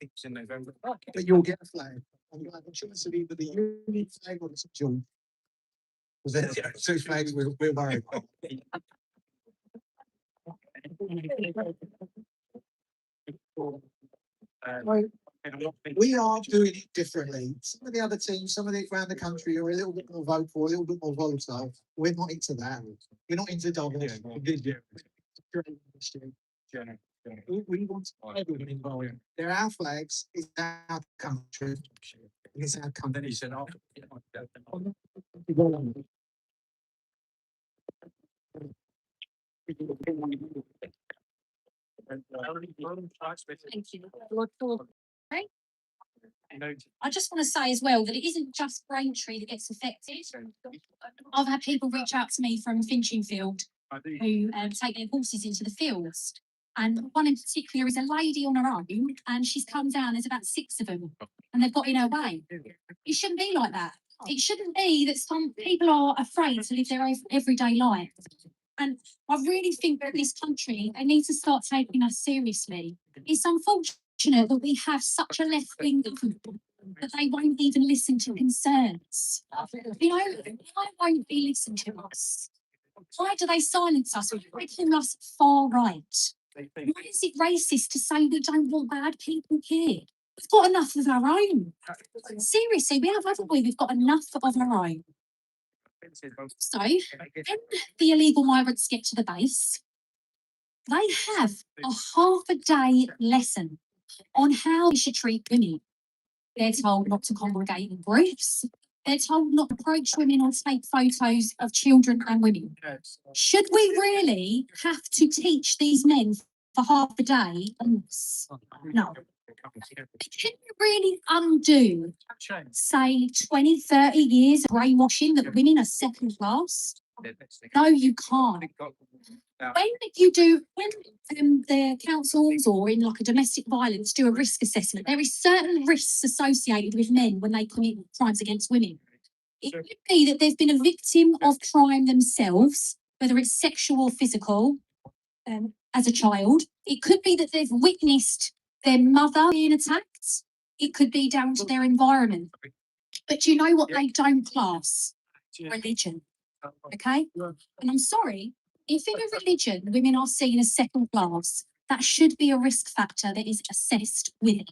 E: But you'll get a flag. And you'll have a choice of either the Union flag or the St. George. Because there's two flags we're worried about. We are doing it differently. Some of the other teams, some of the around the country are a little bit more vocal, a little bit more volatile. We're not into that. We're not into domination. We want everyone involved. They're our flags. It's our country. It's our country.
B: Thank you. Right. I just want to say as well that it isn't just Braintree that gets affected. I've had people reach out to me from Finchingfield who take their horses into the fields. And one in particular is a lady on her own, and she's come down. There's about 6 of them, and they've got in her way. It shouldn't be like that. It shouldn't be that some people are afraid to live their everyday life. And I really think that this country, they need to start taking us seriously. It's unfortunate that we have such a left-wing government but they won't even listen to concerns. You know, why won't they listen to us? Why do they silence us? Why call us far right? Why is it racist to say we don't want bad people here? We've got enough of our own. Seriously, we have, haven't we? We've got enough of our own. So, when the illegal migrants get to the base, they have a half a day lesson on how we should treat women. They're told not to congregate in groups. They're told not to approach women or take photos of children and women. Should we really have to teach these men for half a day on this? No. Can you really undo, say, 20, 30 years of brainwashing that women are second class? No, you can't. When the councils or in like a domestic violence do a risk assessment, there is certain risks associated with men when they commit crimes against women. It could be that they've been a victim of crime themselves, whether it's sexual or physical, as a child. It could be that they've witnessed their mother being attacked. It could be down to their environment. But you know what they don't class? Religion. Okay? And I'm sorry, if in a religion women are seen as second class, that should be a risk factor that is assessed with it.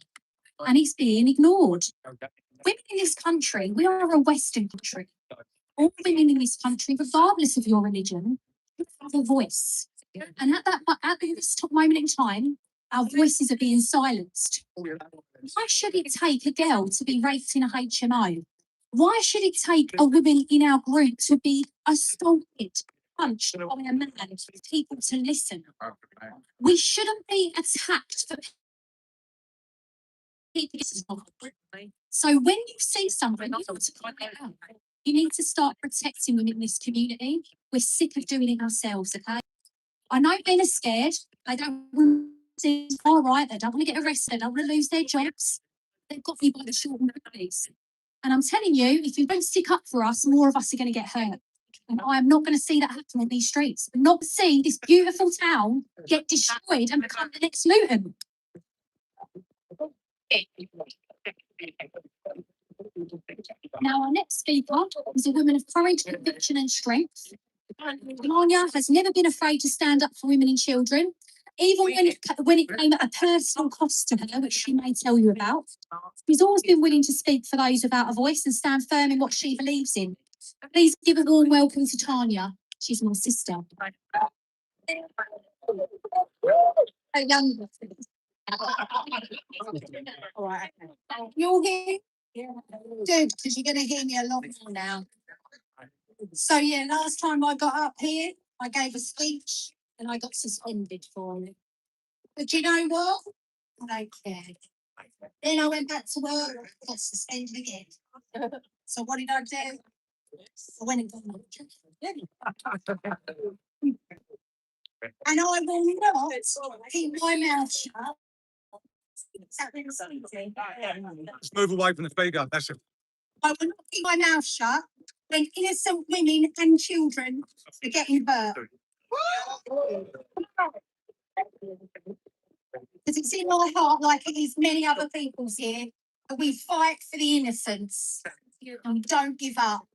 B: And it's being ignored. Women in this country, we are a Western country. All women in this country, regardless of your religion, have a voice. And at this moment in time, our voices are being silenced. Why should it take a girl to be raped in a HMO? Why should it take a woman in our group to be assaulted, punched by a man for people to listen? We shouldn't be attacked for people. So when you see something, you need to call it out. You need to start protecting women in this community. We're sick of doing it ourselves, okay? I know men are scared. They don't want to see far right. They don't want to get arrested. They don't want to lose their jobs. They've got me by the short and police. And I'm telling you, if you don't stick up for us, more of us are going to get hurt. And I am not going to see that happen in these streets. I'm not see this beautiful town get destroyed and become the next Luton. Now, our next speaker is a woman of courage, conviction, and strength. Tanya has never been afraid to stand up for women and children, even when it came at a personal cost to her, which she may tell you about. She's always been willing to speak for those without a voice and stand firm in what she believes in. Please give a warm welcome to Tanya. She's my sister. A young. All right. You're here? Good, because you're going to hear me a lot more now. So, yeah, last time I got up here, I gave a speech and I got suspended for it. But you know what? I don't care. Then I went back to work, got suspended again. So what did I do? I went and got another job. And I will not keep my mouth shut.
G: Let's move away from the speaker. That's it.
F: I will not keep my mouth shut when innocent women and children are getting hurt. Because it's in my heart, like it is many other people's here, that we fight for the innocents and we don't give up.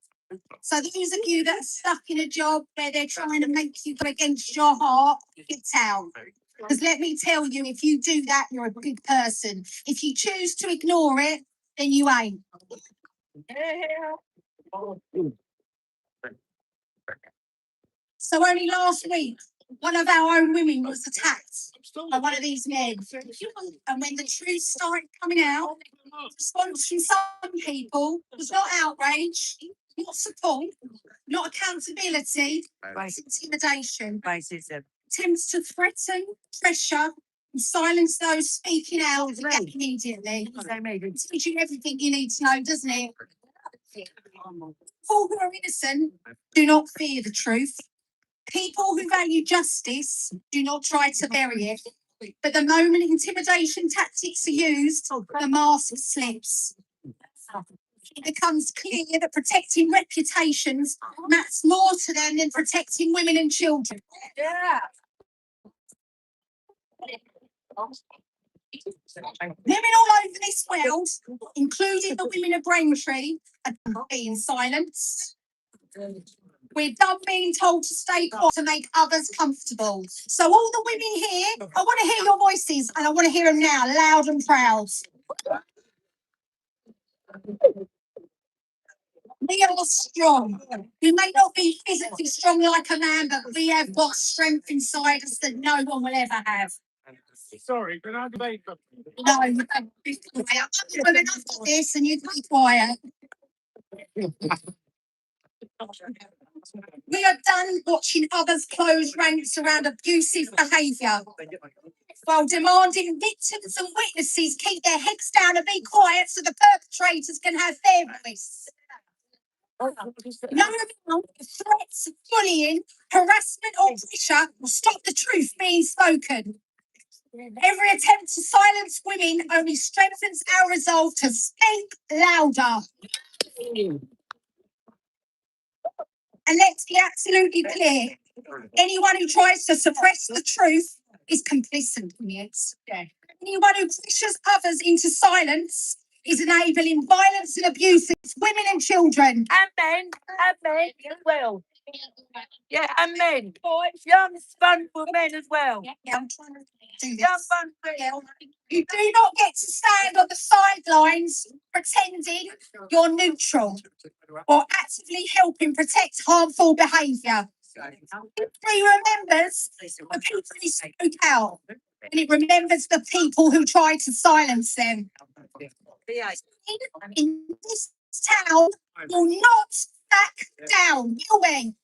F: So those of you that are stuck in a job where they're trying to make you go against your heart, get out. Because let me tell you, if you do that, you're a good person. If you choose to ignore it, then you ain't. So only last week, one of our own women was attacked by one of these men. And when the truth started coming out, the response from some people was not outrage, not support, not accountability, it's intimidation. Attempts to threaten, pressure, and silence those speaking out immediately. It tells you everything you need to know, doesn't it? People who are innocent do not fear the truth. People who value justice do not try to bury it. But the moment intimidation tactics are used, the mask slips. It becomes clear that protecting reputations matters more to them than protecting women and children. Yeah. Women all over this world, including the women of Braintree, are being silenced. We're done being told to stay quiet to make others comfortable. So all the women here, I want to hear your voices, and I want to hear them now, loud and proud. We are strong. We may not be physically strong like a man, but we have got strength inside us that no one will ever have.
A: Sorry, can I debate?
F: No, you can't be quiet. I'm well enough for this, and you be quiet. We are done watching others close ranks around abusive behaviour, while demanding victims and witnesses keep their heads down and be quiet so the perpetrators can have their voice. No amount of threats, bullying, harassment or pressure will stop the truth being spoken. Every attempt to silence women only strengthens our resolve to speak louder. And let's be absolutely clear, anyone who tries to suppress the truth is complicit in it. Anyone who pushes others into silence is enabling violence and abuse against women and children.
H: And men as well. Yeah, and men. Young fun for men as well.
F: Yeah, I'm trying to do
H: Young
F: this.
H: fun for
F: You do not get to stand on the sidelines pretending you're neutral or actively helping protect harmful behaviour. History remembers the people who spoke out, and it remembers the people who tried to silence them. In this town will not back down, will we?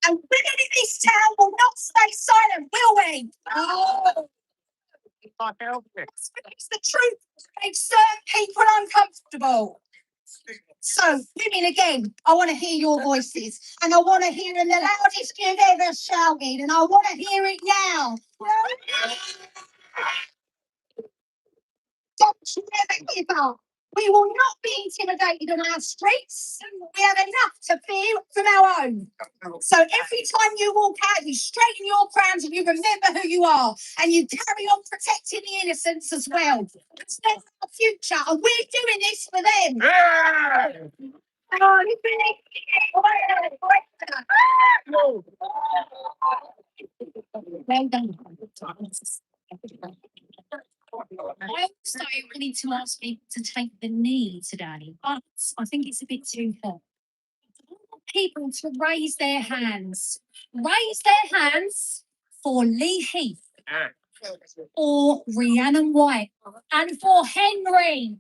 F: And women in this town will not stay silent, will we? It's the truth makes certain people uncomfortable. So, women, again, I want to hear your voices, and I want to hear in the loudest you've ever shouted, and I want to hear it now. Don't you ever give up. We will not be intimidated on our streets. We have enough to fear from our own. So every time you walk out, you straighten your crowns and you remember who you are, and you carry on protecting the innocents as well. It's their future, and we're doing this for them. Well done. I also wanted to ask people to take the knee today, but I think it's a bit too hot. I want people to raise their hands. Raise their hands for Lee Heath or Rhiannon White and for Henry.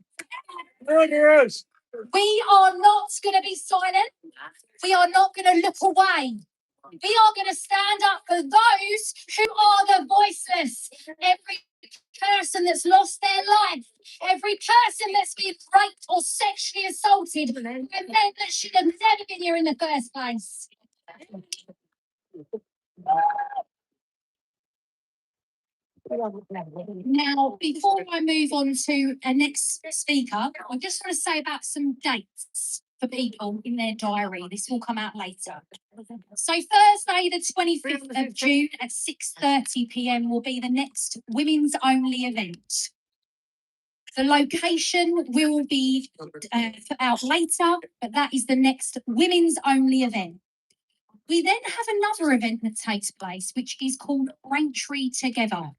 F: We are not going to be silent. We are not going to look away. We are going to stand up for those who are the voiceless. Every person that's lost their life, every person that's been raped or sexually assaulted, and men that should have never been here in the first place. Now, before I move on to a next speaker, I just want to say about some dates for people in their diary. This will come out later. So Thursday, the 25th of June at 6:30 p.m. will be the next women's only event. The location will be put out later, but that is the next women's only event. We then have another event that takes place, which is called Braintree Together.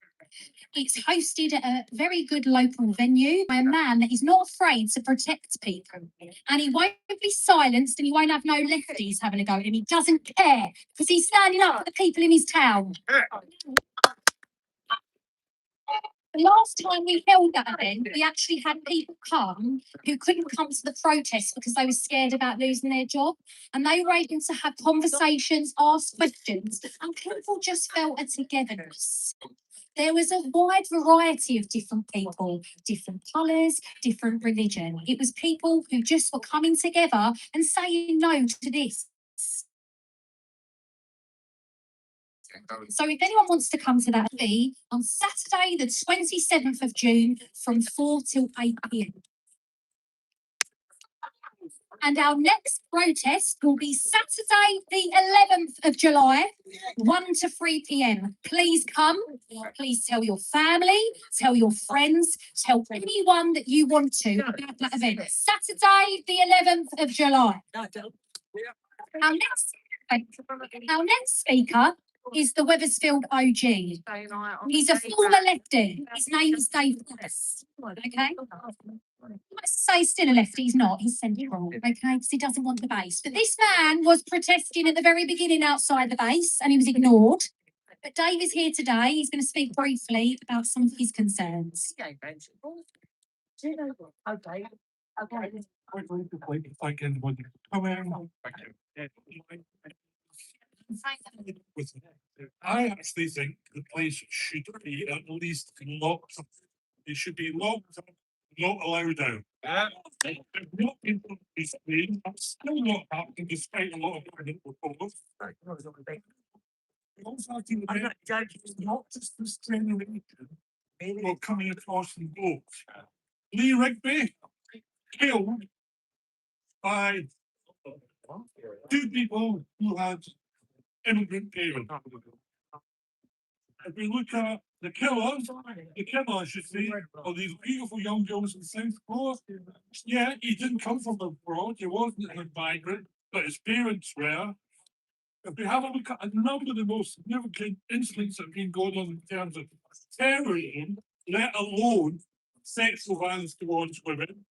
F: It's hosted at a very good local venue by a man that is not afraid to protect people. And he won't be silenced, and he won't have no lefties having a go at him. He doesn't care because he's standing up for the people in his town. The last time we held that event, we actually had people come who couldn't come to the protest because they were scared about losing their job. And they were able to have conversations, ask questions, and people just felt a togetherness. There was a wide variety of different people, different colours, different religion. It was people who just were coming together and saying no to this. So if anyone wants to come to that, it'll be on Saturday, the 27th of June from 4 till 8 p.m.
B: And our next protest will be Saturday, the 11th of July, 1 to 3 p.m. Please come. Please tell your family, tell your friends, tell anyone that you want to about that event. Saturday, the 11th of July. Our next speaker is the Wethersfield OG. He's a former lefty. His name is Dave Wallace. Okay? Let's say he's still a lefty, he's not, he's central, okay, because he doesn't want the base. But this man was protesting at the very beginning outside the base and he was ignored. But Dave is here today, he's going to speak briefly about some of his concerns.
C: Thank everybody. I actually think the place should be at least locked. It should be locked, not allowed out. Not people is clean. That's still not happening despite a lot of different proposals. Also, I think it's not just this generation or coming across the boat. Lee Rigby killed by two people who had immigrant parents. If we look at the killer, I should say, of these beautiful young girls in Southport, yeah, he didn't come from abroad, he wasn't a migrant, but his parents were. If we have a look at a number of the most significant incidents that have been going on in terms of terrorism, let alone sexual violence towards women,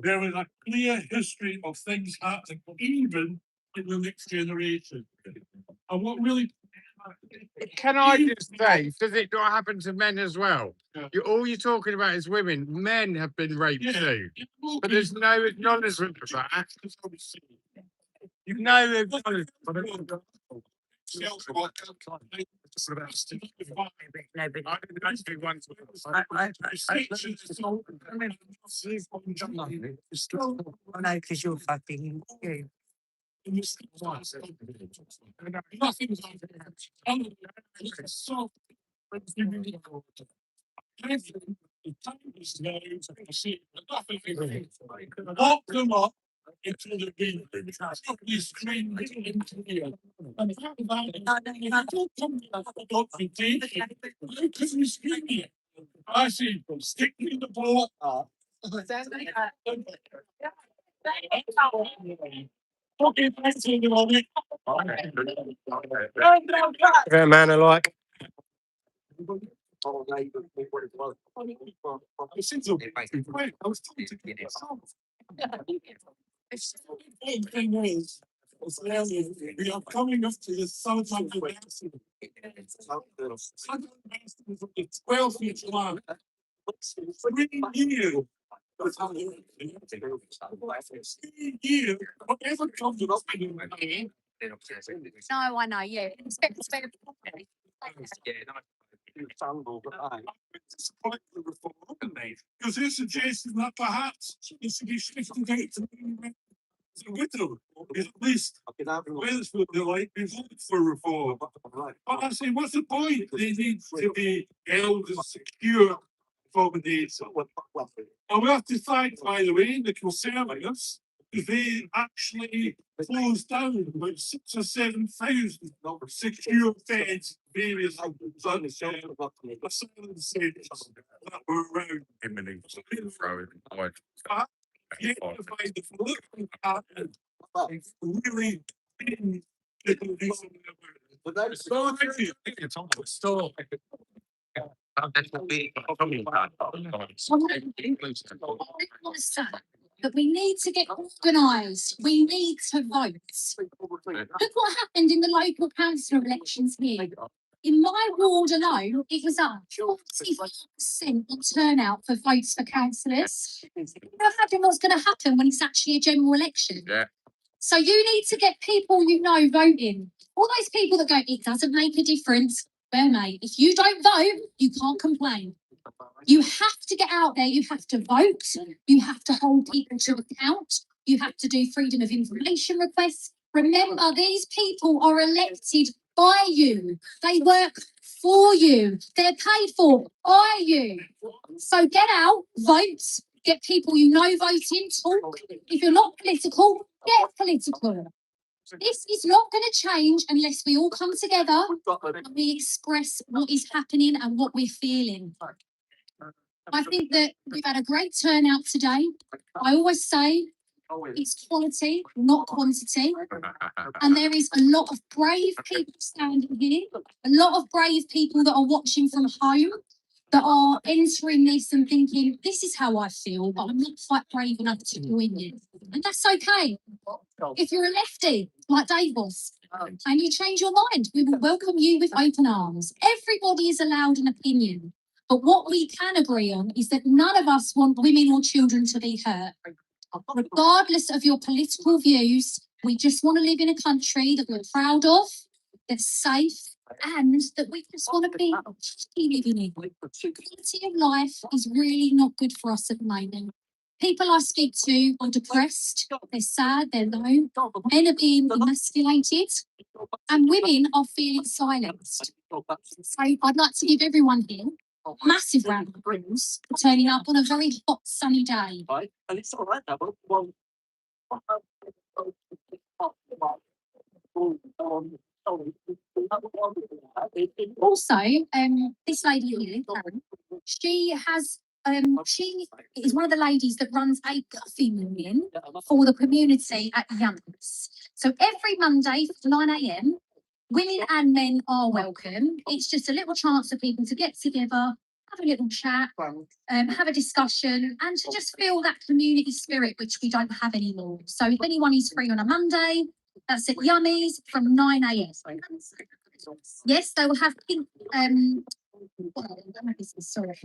C: there is a clear history of things happening, even in the next generation. And what really...
A: Can I just say, does it not happen to men as well? All you're talking about is women. Men have been raped too. But there's no acknowledgement of that. No acknowledgement.
D: Because you're fucking you.
C: Lock them up until they're being screened into here. And I see, stick me in the ball. Okay, thanks everybody.
A: Yeah, man, I like.
C: I was talking to we are coming up to the South London Master. The 12th of July. 3 years. 3 years. Whatever comes up.
B: No, I know, yeah.
C: Because they're suggesting that perhaps it should be shifted out to the widow. At least Wethersfield, they like be voted for reform. But I say, what's the point? They need to be held as secure accommodation. And we have to thank, by the way, the Conservatives, because they actually closed down about 6,000 or 7,000 secure beds, various asylum centres that were around. Find the political pattern really being but that's so thank you. It's on the store.
B: But we need to get organised. We need to vote. Look what happened in the local council elections here. In my ward alone, it was up 45% on turnout for votes for councillors. Imagine what's going to happen when it's actually a general election.
A: Yeah.
B: So you need to get people you know voting. All those people that go, it doesn't make a difference. Well, mate, if you don't vote, you can't complain. You have to get out there. You have to vote. You have to hold people to account. You have to do freedom of information requests. Remember, these people are elected by you. They work for you. They're paid for by you. So get out, vote, Get people you know voting, talk. If you're not political, get political. This is not going to change unless we all come together and we express what is happening and what we're feeling. I think that we've had a great turnout today. I always say it's quality, not quantity. And there is a lot of brave people standing here, a lot of brave people that are watching from home, that are entering this and thinking, this is how I feel, but I'm not quite brave enough to join it. And that's okay. If you're a lefty, like Dave was, and you change your mind, we will welcome you with open arms. Everybody is allowed an opinion. But what we can agree on is that none of us want women or children to be hurt. Regardless of your political views, we just want to live in a country that we're proud of, that's safe, and that we just want to be living in. Quality of life is really not good for us at the moment. People I speak to are depressed, they're sad, they're low, men are being emasculated, and women are feeling silenced. So I'd like to give everyone here a massive round of applause for turning up on a very hot, sunny day. Also, this lady here, Karen, she is one of the ladies that runs a coffee union for the community at Young's. So every Monday from 9 a.m, women and men are welcome. It's just a little chance for people to get together, have a little chat, have a discussion, and to just feel that community spirit, which we don't have anymore. So if anyone is free on a Monday, that's at Yummy's from 9 a.m. Yes, they will have pink. Sorry,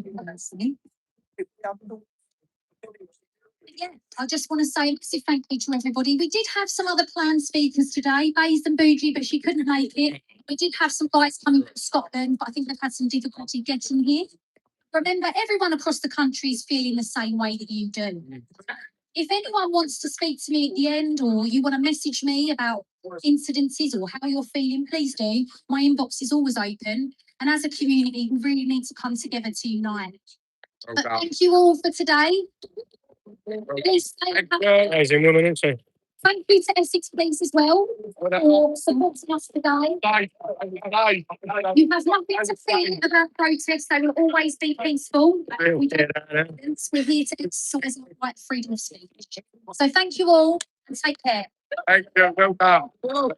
B: yeah, I just want to say a massive thank you to everybody. We did have some other planned speakers today, Bays and Bougie, but she couldn't make it. We did have some guys coming from Scotland, but I think they've had some difficulty getting here. Remember, everyone across the country is feeling the same way that you do. If anyone wants to speak to me at the end, or you want to message me about incidences or how you're feeling, please do. My inbox is always open. And as a community, we really need to come together to unite. But thank you all for today. Please stay
A: Amazing woman, isn't she?
B: Thank you to Essex Police as well for supporting us today. You have nothing to fear about protests. They will always be peaceful. We're here to exercise our right freedom of speech. So thank you all and take care.
A: Thank you. Well done. Well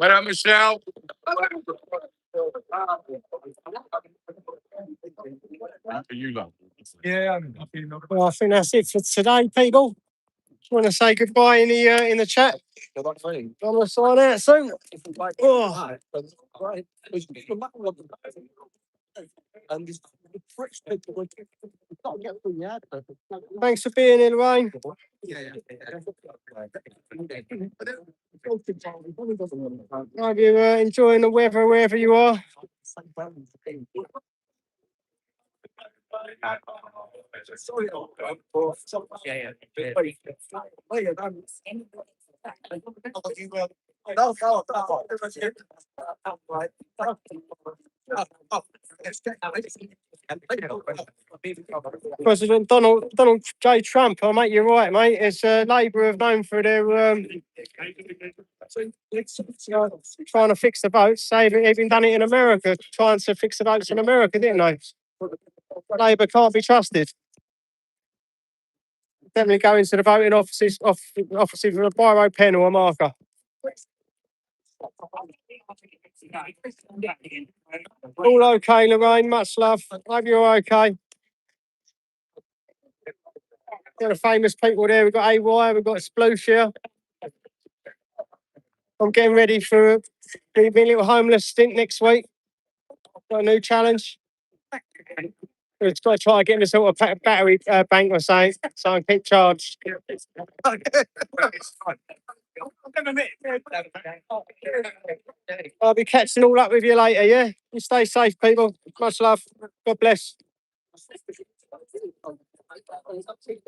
A: done, Michelle.
C: Yeah,
A: Well, I think that's it for today, people. Want to say goodbye in the chat? I'm gonna sign out soon. Oh. Thanks for being here, Lorraine. Hope you're enjoying the weather wherever you are. President Donald J. Trump, I mate, you're right, mate. It's Labour have known for their trying to fix the votes. They've even done it in America, trying to fix the votes in America, didn't they? Labour can't be trusted. Definitely go into the voting offices with a biro, pen or a marker. All okay, Lorraine, much love. Hope you're okay. Got the famous people there. We've got AY, we've got Sploosh here. I'm getting ready for a little homeless stint next week. Got a new challenge. We've got to try and get myself a battery bank or something so I can keep charged. I'll be catching all up with you later, yeah? You stay safe, people. Much love. God bless.